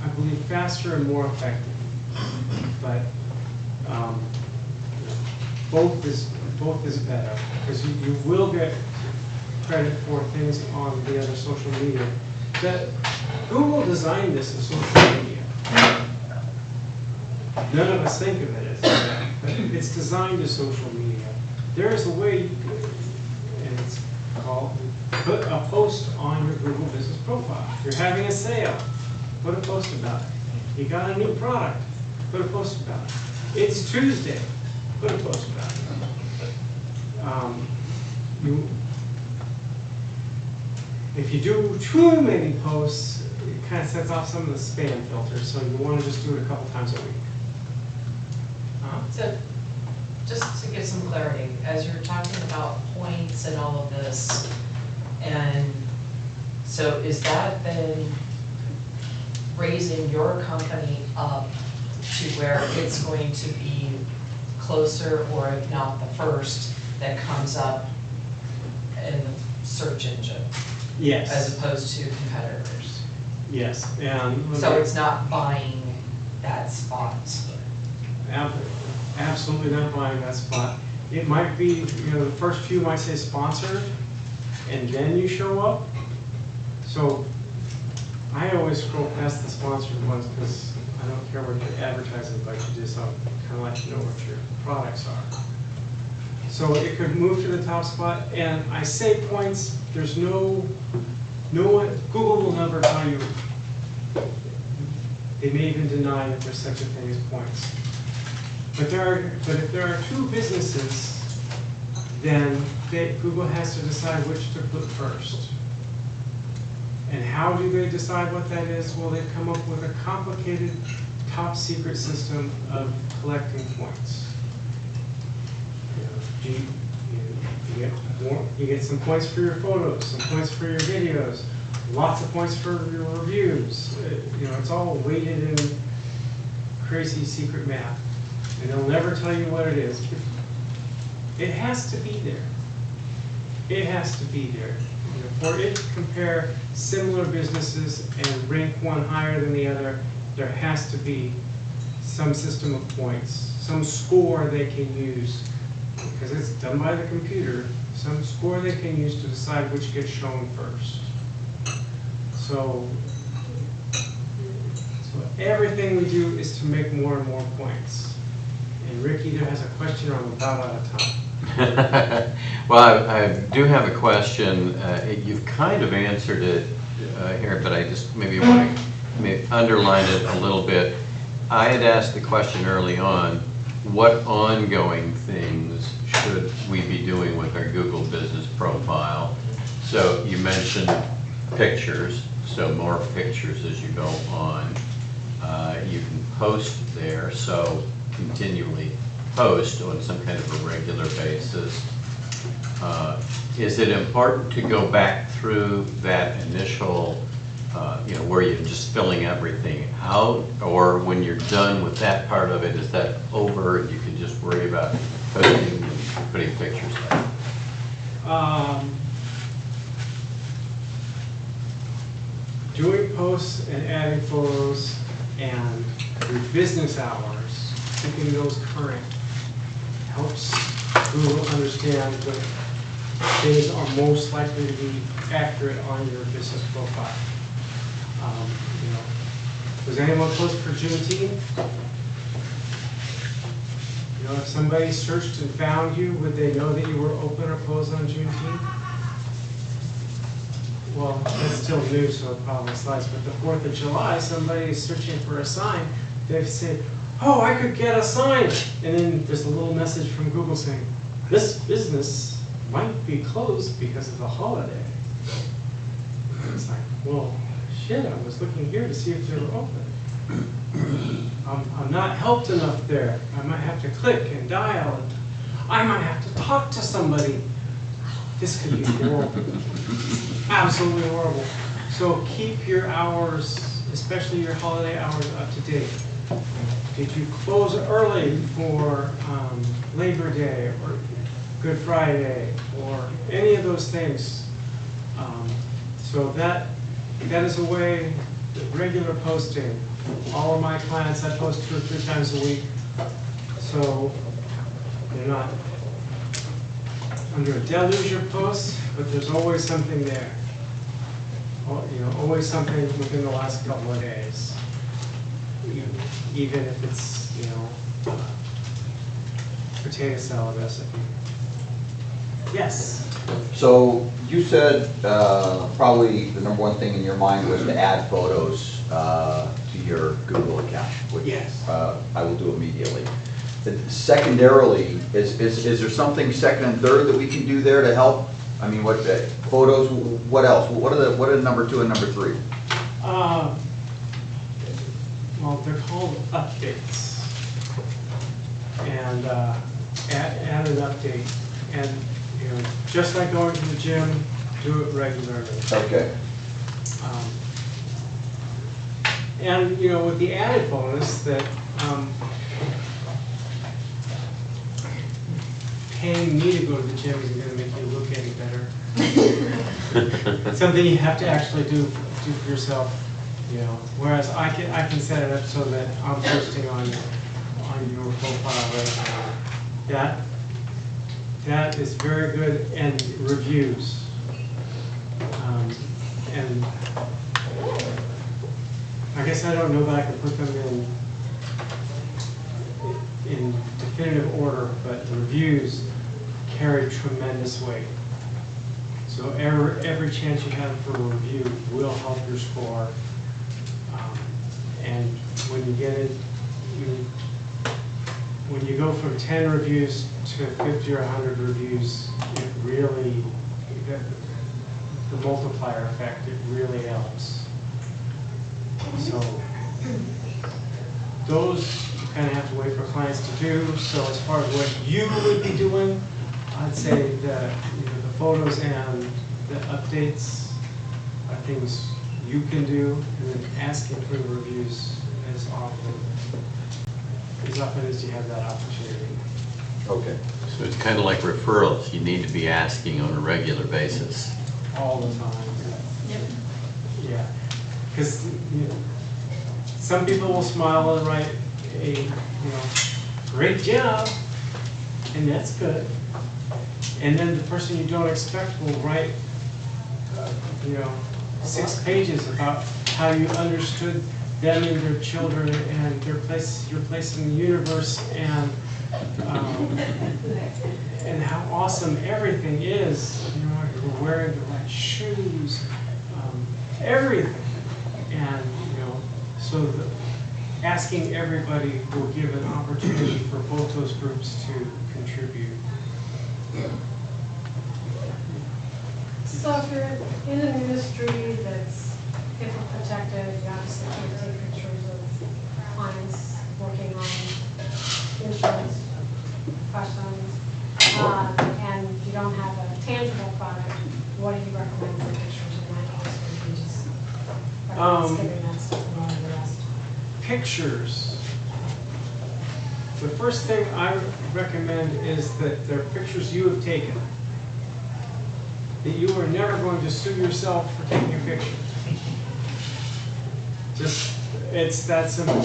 I believe, faster and more effective. But both is better, because you will get credit for things on the other social media. Google designed this as social media. None of us think of it as that, but it's designed as social media. There is a way you could, and it's called, put a post on your Google business profile. You're having a sale, put a post about it. You got a new product, put a post about it. It's Tuesday, put a post about it. If you do too many posts, it kind of sets off some of the spam filters, so you want to just do it a couple times a week. So, just to get some clarity, as you're talking about points and all of this, and so is that then raising your company up to where it's going to be closer, or if not the first, that comes up in the search engine? Yes. As opposed to competitors? Yes. And So it's not buying that spot? Absolutely not buying that spot. It might be, the first few might say sponsored, and then you show up. So I always scroll past the sponsored ones because I don't care what you're advertising, but you just kind of like to know what your products are. So it could move to the top spot, and I say points, there's no one, Google will never tell you. They may even deny that there's such a thing as points. But if there are two businesses, then Google has to decide which to put first. And how do they decide what that is? Well, they've come up with a complicated, top secret system of collecting points. You get some points for your photos, some points for your videos, lots of points for your reviews. It's all weighted in crazy secret math. And they'll never tell you what it is. It has to be there. It has to be there. For it to compare similar businesses and rank one higher than the other, there has to be some system of points, some score they can use, because it's done by the computer, some score they can use to decide which gets shown first. So everything we do is to make more and more points. And Rick either has a question or I'm about out of time. Well, I do have a question. You've kind of answered it here, but I just maybe want to underline it a little bit. I had asked the question early on, what ongoing things should we be doing with our Google business profile? So you mentioned pictures, so more pictures as you go on. You can post there, so continually post on some kind of a regular basis. Is it important to go back through that initial, where you're just filling everything out, or when you're done with that part of it, is that over and you can just worry about posting and putting pictures up? Doing posts and adding photos and your business hours, keeping those current, helps Google understand what things are most likely to be accurate on your business profile. Was anyone close for Juneteenth? If somebody searched and found you, would they know that you were open or closed on Juneteenth? Well, that's still new, so it probably slides. But the 4th of July, somebody is searching for a sign. They've said, oh, I could get a sign. And then there's a little message from Google saying, this business might be closed because of the holiday. It's like, well, shit, I was looking here to see if they were open. I'm not helped enough there. I might have to click and dial, and I might have to talk to somebody. This could be horrible. Absolutely horrible. So keep your hours, especially your holiday hours, up to date. Did you close early for Labor Day or Good Friday or any of those things? So that is a way, regular posting. All of my clients, I post 2 or 3 times a week. So they're not under a deluge of posts, but there's always something there. Always something within the last couple of days. Even if it's, potato salad recipe. Yes? So you said probably the number one thing in your mind was to add photos to your Google account, which Yes. I will do immediately. Secondarily, is there something second and third that we can do there to help? I mean, what photos? What else? What are number 2 and number 3? Well, they're called updates. And add an update. And just like going to the gym, do it regularly. Okay. And with the added bonus that paying me to go to the gym isn't going to make you look any better. It's something you have to actually do for yourself. Whereas I can set it up so that I'm posting on your profile right now. That is very good, and reviews. And I guess I don't know that I can put them in definitive order, but the reviews carry tremendous weight. So every chance you have for a review will help your score. And when you get it, when you go from 10 reviews to 50 or 100 reviews, it really, the multiplier effect, it really helps. So those you kind of have to wait for clients to do. So as far as what you would be doing, I'd say the photos and the updates are things you can do, and then asking for the reviews as often as you have that opportunity. Okay. So it's kind of like referrals. You need to be asking on a regular basis. All the time. Yep. Yeah, because some people will smile and write a great job, and that's good. And then the person you don't expect will write 6 pages about how you understood them and their children and your place in the universe, and how awesome everything is. You're wearing the right shoes, everything, and so asking everybody will give an opportunity for both those groups to contribute. So if you're in an industry that's HIPAA protected, you obviously can't take pictures of clients working on insurance questions, and you don't have a tangible product, what do you recommend for pictures of my house? Or you just recommend skipping that stuff and all the rest? Pictures. The first thing I recommend is that they're pictures you have taken. That you are never going to sue yourself for taking a picture. It's that simple.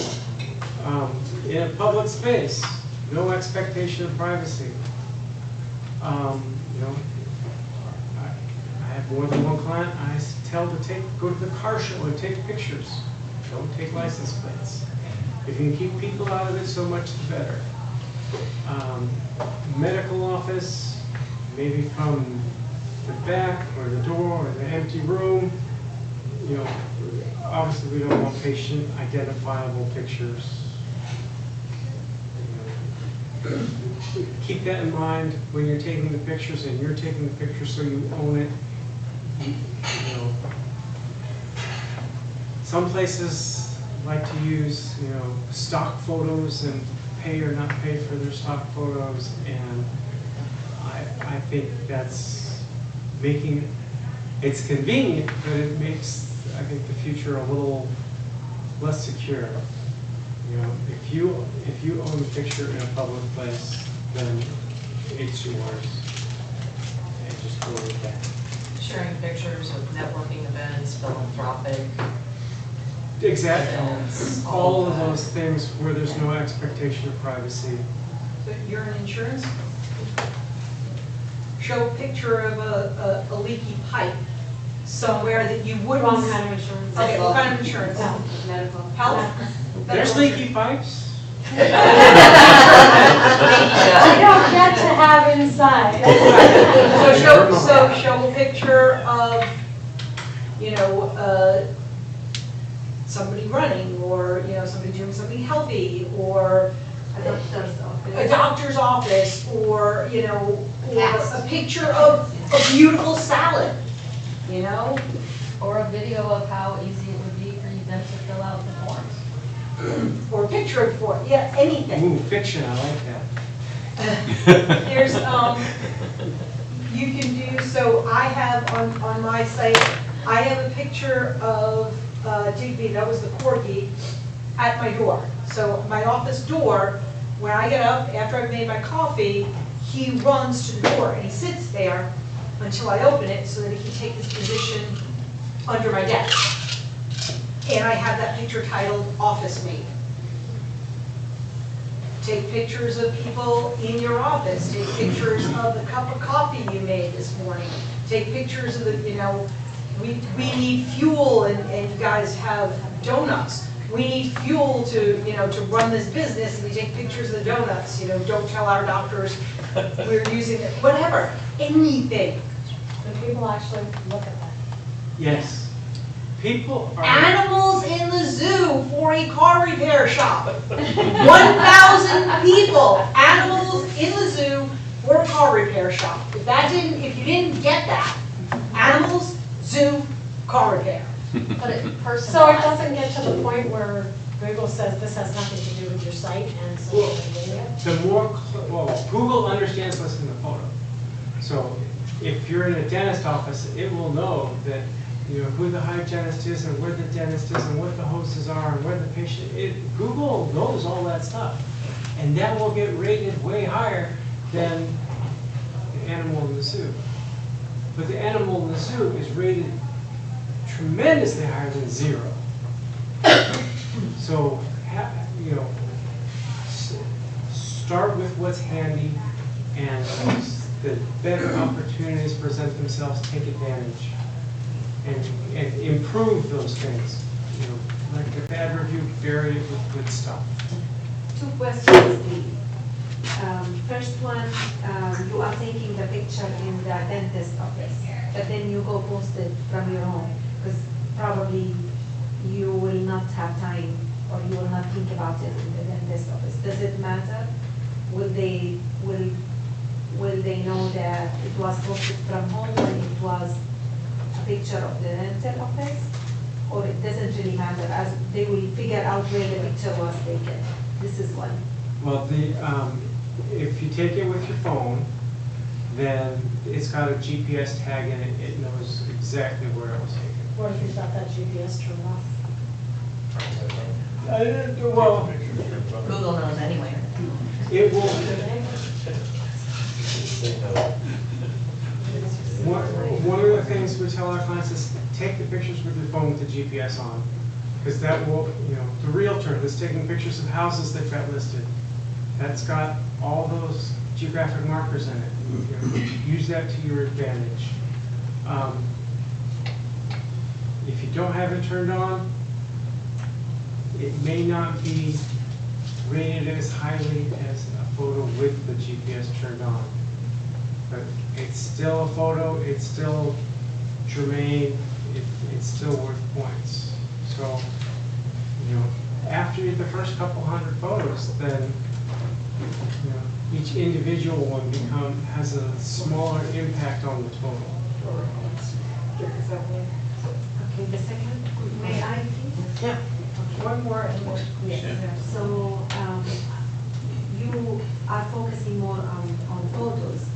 In a public space, no expectation of privacy. I have more than one client. I tell to go to the car show and take pictures. Don't take license plates. If you can keep people out of it, so much the better. Medical office, maybe from the back or the door or the empty room. Obviously we don't want patient identifiable pictures. Keep that in mind when you're taking the pictures, and you're taking the picture so you own it. Some places like to use stock photos and pay or not pay for their stock photos, and I think that's it's convenient, but it makes, I think, the future a little less secure. If you own a picture in a public place, then it's yours, and just go with that. Sharing pictures of networking events, philanthropic. Exactly. Events, All of that. those things where there's no expectation of privacy. But you're in insurance? Show a picture of a leaky pipe somewhere that you wouldn't. Wrong kind of insurance. Okay, what kind of insurance? Medical. Health? There's leaky pipes. I don't get to have inside. So show a picture of, somebody running, or, somebody doing something healthy, or A doctor's office. a doctor's office, or, or a picture of a beautiful salad, Or a video of how easy it would be for them to fill out the forms. or a picture of, anything. Ooh, fiction, I like that. There's, you can do, so I have on my site, I have a picture of Digby, that was the corgi, at my door. So my office door, when I get up, after I've made my coffee, he runs to the door and he sits there until I open it so that he can take his position under my desk. And I have that picture titled Office Mate. Take pictures of people in your office. Take pictures of the cup of coffee you made this morning. Take pictures of the, We need fuel and you guys have donuts. We need fuel to, to run this business, and we take pictures of the donuts, don't tell our doctors we're using it, whatever, anything. Do people actually look at that? Yes. People are. Animals in the zoo for a car repair shop. 1,000 people, animals in the zoo for a car repair shop. If you didn't get that, animals, zoo, car repair. But it So it personalized. doesn't get to the point where Google says this has nothing to do with your site, and so Well, they're doing it? The more, Google understands what's in the photo. So if you're in a dentist office, it will know that, who the hygienist is and where the dentist is and what the hoses are and where the patient is. Google knows all that stuff. And that will get rated way higher than the animal in the zoo. But the animal in the zoo is rated tremendously higher than 0. So, start with what's handy, and the better opportunities present themselves, take advantage, and improve those things. Like the bad review, bury it with good stuff. 2 questions, please. First one, you are taking the picture in the dentist office, but then you go post it from your home, because probably you will not have time, or you will not think about it in the dentist office. Does it matter? Will they know that it was posted from home when it was a picture of the dental office? Or it doesn't really matter, as they will figure out where the picture was taken? This is one. Well, if you take it with your phone, then it's got a GPS tag in it. It knows exactly where it was taken. What if you've got that GPS turned off? Well, Google knows anyway. it will. One of the things we tell our clients is take the pictures with your phone with the GPS on, because that will, the realtor that's taking pictures of houses they've got listed, that's got all those geographic markers in it. Use that to your advantage. If you don't have it turned on, it may not be rated as highly as a photo with the GPS turned on. But it's still a photo, it's still germane, it's still worth points. So, after the first couple hundred photos, then each individual one has a smaller impact on the total. Okay, the second, may I please? Yeah. One more and more. So, you are focusing more on photos,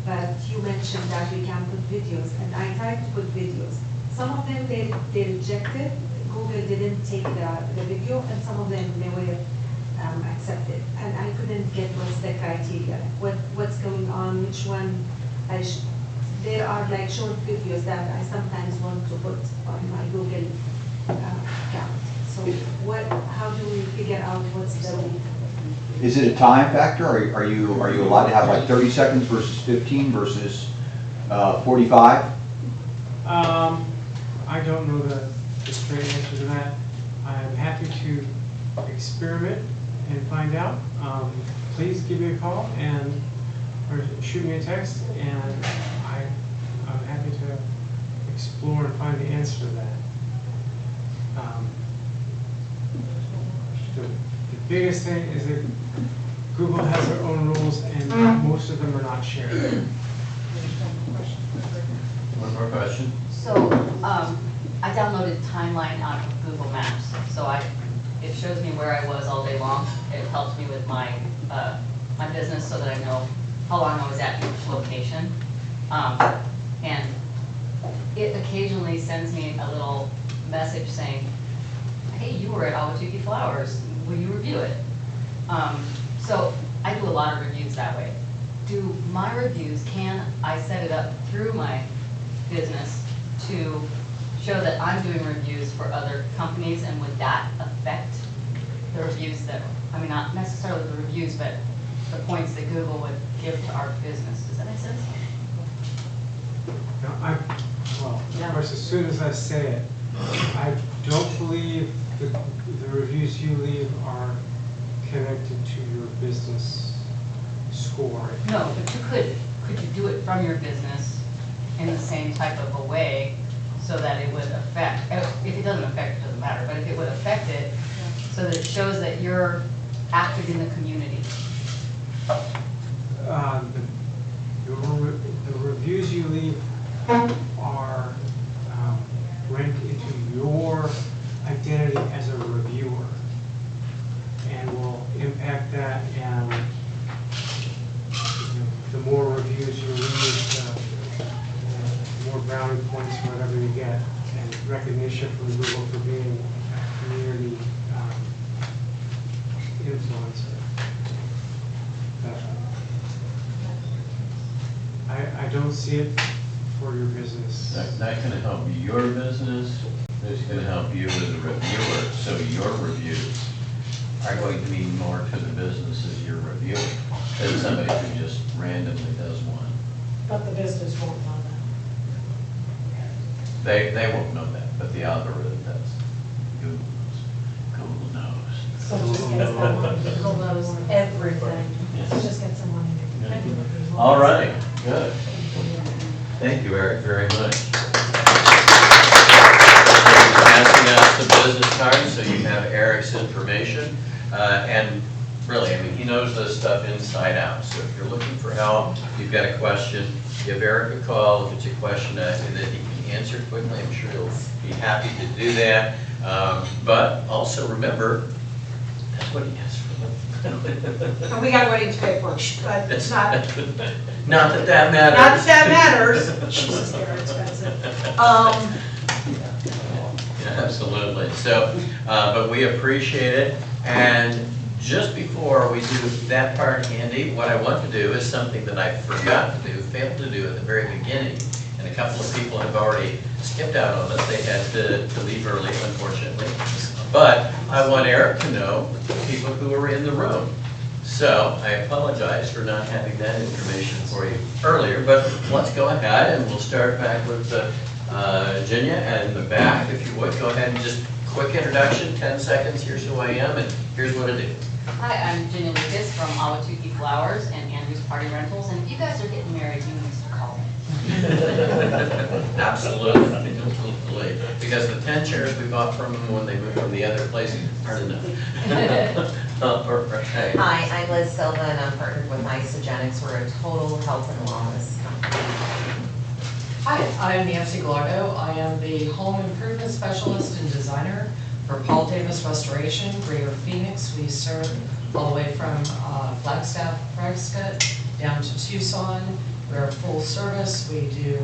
but you mentioned that we can put videos, and I tried to put videos. Some of them, they rejected, Google didn't take the video, and some of them, they were accepted. And I couldn't get what's the criteria, what's going on, which one there are like short videos that I sometimes want to put on my Google account. So how do we figure out what's the? Is it a time factor? Are you allowed to have like 30 seconds versus 15 versus 45? I don't know the straight answer to that. I'm happy to experiment and find out. Please give me a call or shoot me a text, and I'm happy to explore and find the answer to that. The biggest thing is that Google has their own rules, and most of them are not shared. One more question? So, I downloaded Timeline out of Google Maps, so it shows me where I was all day long. It helps me with my business so that I know how long I was at each location. And it occasionally sends me a little message saying, hey, you were at Ahwatukee Flowers, will you review it? So I do a lot of reviews that way. Do my reviews, can I set it up through my business to show that I'm doing reviews for other companies, and would that affect the reviews not necessarily the reviews, but the points that Google would give to our business? Does that make sense? Now, course, as soon as I say it, I don't believe the reviews you leave are connected to your business score. No, but could you do it from your business in the same type of a way so that it would affect, if it doesn't affect, it doesn't matter, but if it would affect it, so that it shows that you're active in the community? The reviews you leave are ranked into your identity as a reviewer and will impact that, and the more reviews you leave, the more brownie points, whatever you get, and recognition from Google for being a community influencer. I don't see it for your business. That can help your business, it's gonna help you as a reviewer, so your reviews are going to mean more to the businesses you're reviewing than somebody who just randomly does one. But the business won't know that. They won't know that, but the algorithm does. Google knows. So just get someone, Google knows everything. So just get someone in there. All right, good. Thank you, Eric, very much. Passing out the business card, so you have Eric's information. And really, I mean, he knows this stuff inside out. So if you're looking for help, you've got a question, give Eric a call. If it's a question that he can answer quickly, I'm sure he'll be happy to do that. But also remember, that's what he does for a living. And we got weddings to pay for, but it's not, Not that that matters. not that that matters. Jesus, they're expensive. Yeah, absolutely. So, but we appreciate it. And just before we do that part, Andy, what I want to do is something that I forgot to do, failed to do at the very beginning. And a couple of people have already skipped out on us. They had to leave early, unfortunately. But I want Eric to know the people who are in the room. So I apologize for not having that information for you earlier, but let's go ahead and we'll start back with Ginya and the back, if you would. Go ahead and just quick introduction, 10 seconds. Here's who I am and here's what I do. Hi, I'm Ginya Lucas from Ahwatukee Flowers and Andrew's Party Rentals, and if you guys are getting married, you need to call me. Absolutely, absolutely. Because the 10 chairs we bought from them when they moved from the other place aren't enough. Okay. Hi, I'm Liz Silva and I'm partnered with Isogenics. We're a total health and wellness company. Hi, I'm Nancy Gallardo. I am the home improvement specialist and designer for Paul Davis Restoration, Greater Phoenix. We serve all the way from Flagstaff, Prescott, down to Tucson. We're full service. We do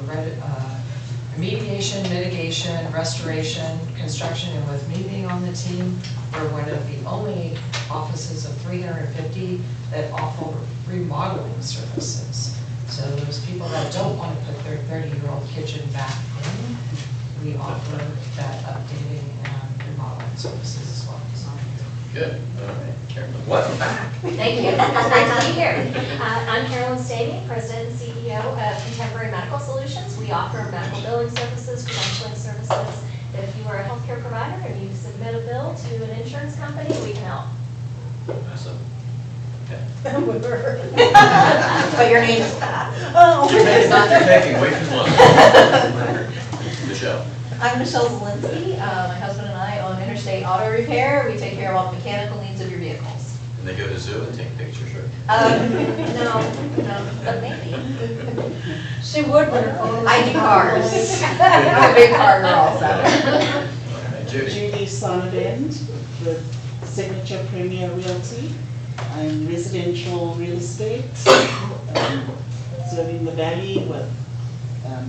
remediation, mitigation, restoration, construction, and with me being on the team, we're one of the only offices of 350 that offer remodeling services. So those people that don't want to put their 30-year-old kitchen back in, we offer that updating and remodeling services as well. So, Good. All right. Carolyn, welcome back. Thank you. It's nice to be here. I'm Carolyn Stady, President and CEO of Contemporary Medical Solutions. We offer medical billing services, credentialing services. If you are a healthcare provider and you submit a bill to an insurance company, we can help. Awesome. Okay. But your name is You're taking way too long. Michelle. I'm Michelle Zielinski. My husband and I own Interstate Auto Repair. We take care of all the mechanical needs of your vehicles. And they go to zoo and take pictures, right? No, but maybe. She would, but her phone. I do cars. I'm a big car girl, so. All right, Judy. Judy Sonnabend with Signature Premier Realty. I'm residential real estate, serving the valley with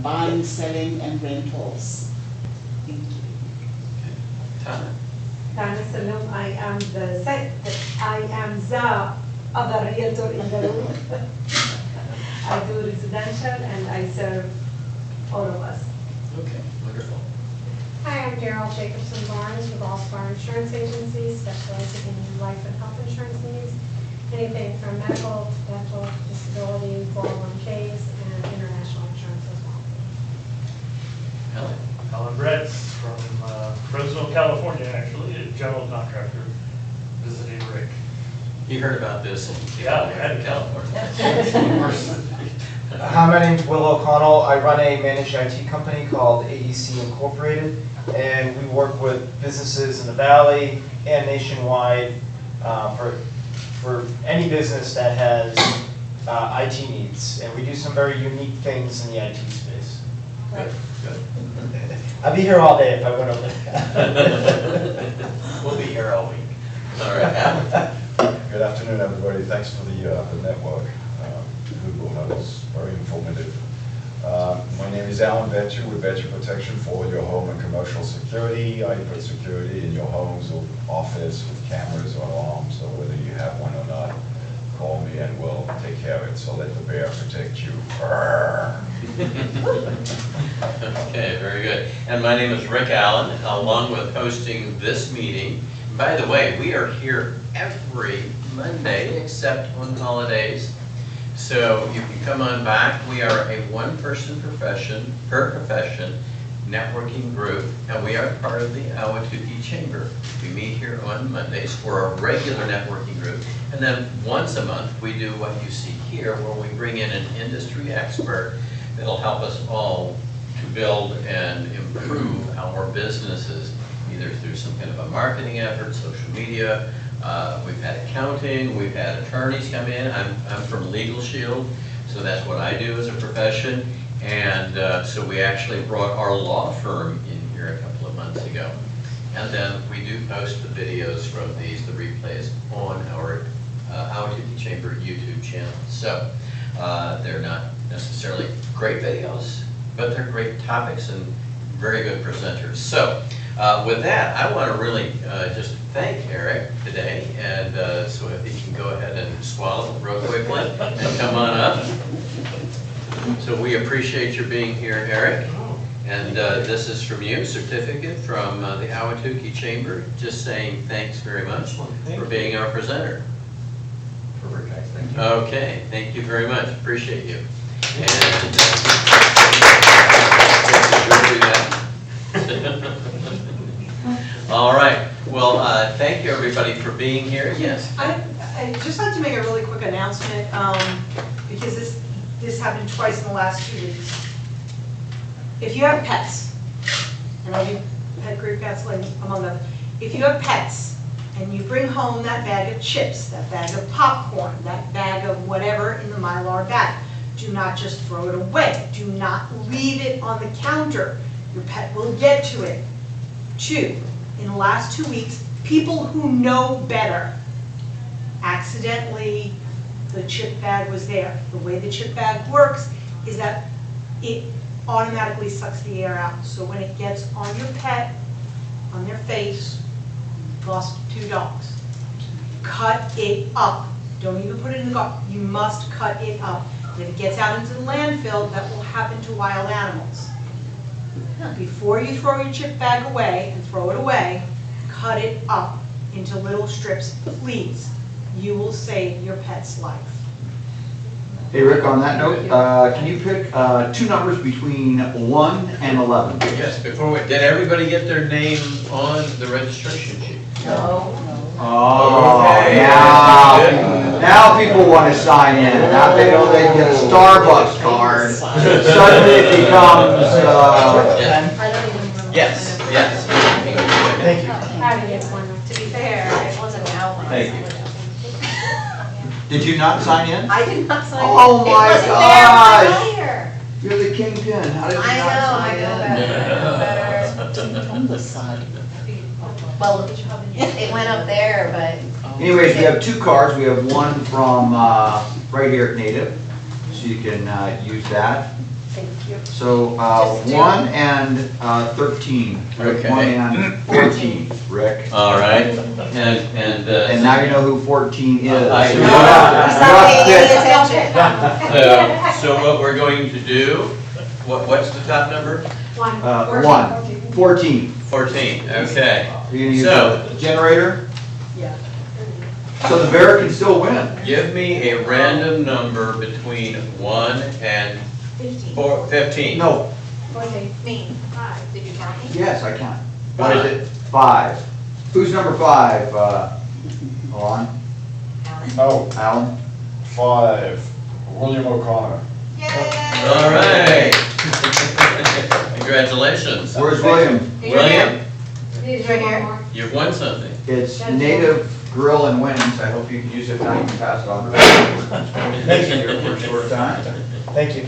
buying, selling, and rentals. Thank you. Tana. Tana Salom, I am the other realtor in the room. I do residential and I serve all of us. Okay, wonderful. Hi, I'm Daryl Jacobson Barnes with All-Star Insurance Agency, specializing in life and health insurance needs. Anything from medical, dental, disability, 401ks, and international insurance as well. Helen. Alan Bretz from Fresno, California, actually, a general contractor, visiting Rick. You heard about this in Yeah, in California. Hi, my name's Will O'Connell. I run a managed IT company called AEC Incorporated, and we work with businesses in the Valley and nationwide for any business that has IT needs. And we do some very unique things in the IT space. Good, good. I'd be here all day if I went over there. We'll be here all week. All right, Al? Good afternoon, everybody. Thanks for the network. Google was very informative. My name is Alan Betcher with Betcher Protection for your home and commercial security. I put security in your homes or office with cameras or alarms, so whether you have one or not, call me and we'll take care of it. So let the bear protect you. Okay, very good. And my name is Rick Allen, along with hosting this meeting. By the way, we are here every Monday except on holidays. So you can come on back. We are a one-person profession, per profession, networking group, and we are part of the Ahwatukee Chamber. We meet here on Mondays for a regular networking group, and then once a month we do what you see here, where we bring in an industry expert that'll help us all to build and improve our businesses, either through some kind of a marketing effort, social media. We've had accounting, we've had attorneys come in. I'm from Legal Shield, so that's what I do as a profession. And so we actually brought our law firm in here a couple of months ago. And then we do post the videos from these, the replays, on our Ahwatukee Chamber YouTube channel. So they're not necessarily great videos, but they're great topics and very good presenters. So with that, I want to really just thank Eric today, and so if he can go ahead and swallow real quickly and come on up. So we appreciate your being here, Eric. And this is from you, certificate from the Ahwatukee Chamber, just saying thanks very much for being our presenter. Perfect, guys. Thank you. Okay, thank you very much. Appreciate you. And all right. Well, thank you everybody for being here. Yes. I just like to make a really quick announcement because this happened twice in the last 2 weeks. If you have pets, and I do pet group counseling among others, if you have pets and you bring home that bag of chips, that bag of popcorn, that bag of whatever in the Mylar bag, do not just throw it away. Do not leave it on the counter. Your pet will get to it. 2, in the last 2 weeks, people who know better, accidentally, the chip bag was there. The way the chip bag works is that it automatically sucks the air out. So when it gets on your pet, on their face, lost 2 dogs. Cut it up. Don't even put it in the garbage. You must cut it up. And if it gets out into the landfill, that will happen to wild animals. Before you throw your chip bag away and throw it away, cut it up into little strips, please. You will save your pet's life. Hey Rick, on that note, can you pick 2 numbers between 1 and 11? Yes, before we, did everybody get their name on the registration sheet? No. Oh, Okay. now people want to sign in. Now they know they get a Starbucks card. Suddenly it becomes, Yes, yes. Thank you. I didn't get one. To be fair, it wasn't outlined. Thank you. Did you not sign in? I did not sign. Oh it. my It wasn't gosh. there You're the kingpin. How did you I not know, sign I in? know better. On the side. Well, it went up there, but. Anyways, we have 2 cards. We have one from right here at Native, so you can use that. Thank you. So 1 and 13. Okay. 1 and 14, Rick. All right. And now you know who 14 is. I So know. you have to pick. So what we're going to do, what's the top number? 1. 14. 14, okay. Are you gonna use So- the generator? Yeah. So the bear can still win. Give me a random number between 1 and 15. No, Okay. Me. 5. Did you count me? Yes, I can. What is it? 5. Who's number 5? Alon? Alan? Oh, Alan? 5, William O'Connor. Yay! All right. Congratulations. Where's William? William, He's right here. you've won something. It's Native Grill and Wings. I hope you can use it now. You can pass it on. Thank you for a short time. Thank you.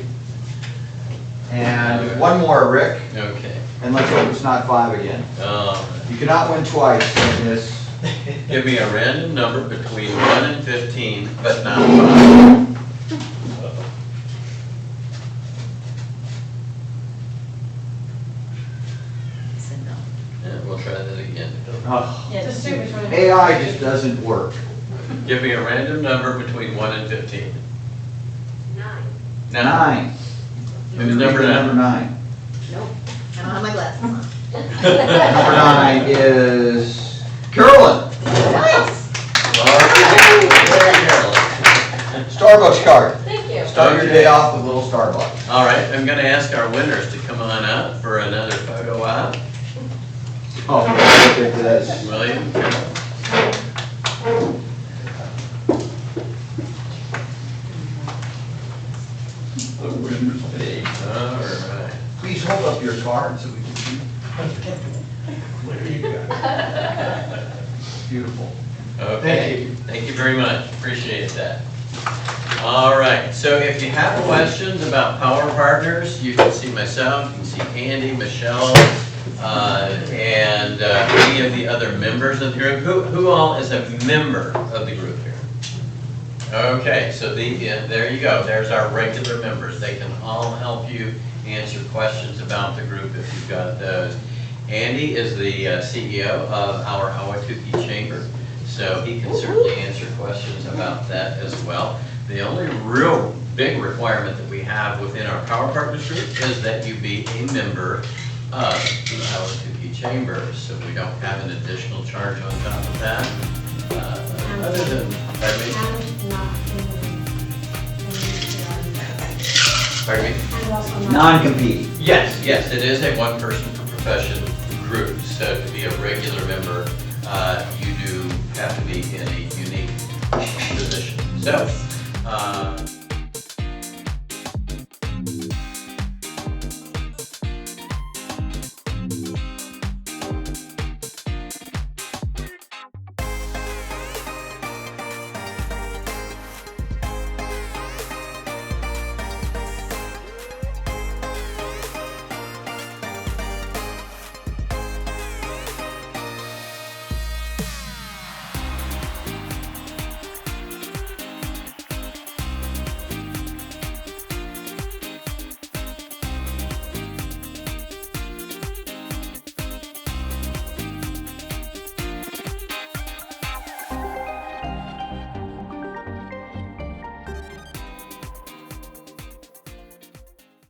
And one more, Rick, Okay. and let's hope it's not 5 again. You cannot win twice in this. Give me a random number between 1 and 15, but not 5. Yeah, we'll try that again. Just do which one. AI just doesn't work. Give me a random number between 1 and 15. 9. 9. Who's number 9? Number 9. Nope. I don't have my glasses on. Number 9 is Carolyn. Nice. Starbucks card. Thank you. Start your day off with a little Starbucks. All right, I'm going to ask our winners to come on up for another photo op. Oh, look at this. William? The winner's page. All right. Please hold up your card so we can see. There you go. Beautiful. Okay, thank you very much, appreciate that. All right, so if you have questions about Power Partners, you can see myself, you can see Andy, Michelle, and any of the other members of the group. Who all is a member of the group here? Okay, so there you go, there's our regular members. They can all help you answer questions about the group if you've got those. Andy is the CEO of our Ahwatukee Chamber, so he can certainly answer questions about that as well. The only real big requirement that we have within our Power Partners group is that you be a member of the Ahwatukee Chamber, so we don't have an additional charge on top of that. Other than, pardon me? Pardon me? Non-compete. Yes, it is a one-person per profession group, so to be a regular member, you do have to be in a unique position. So,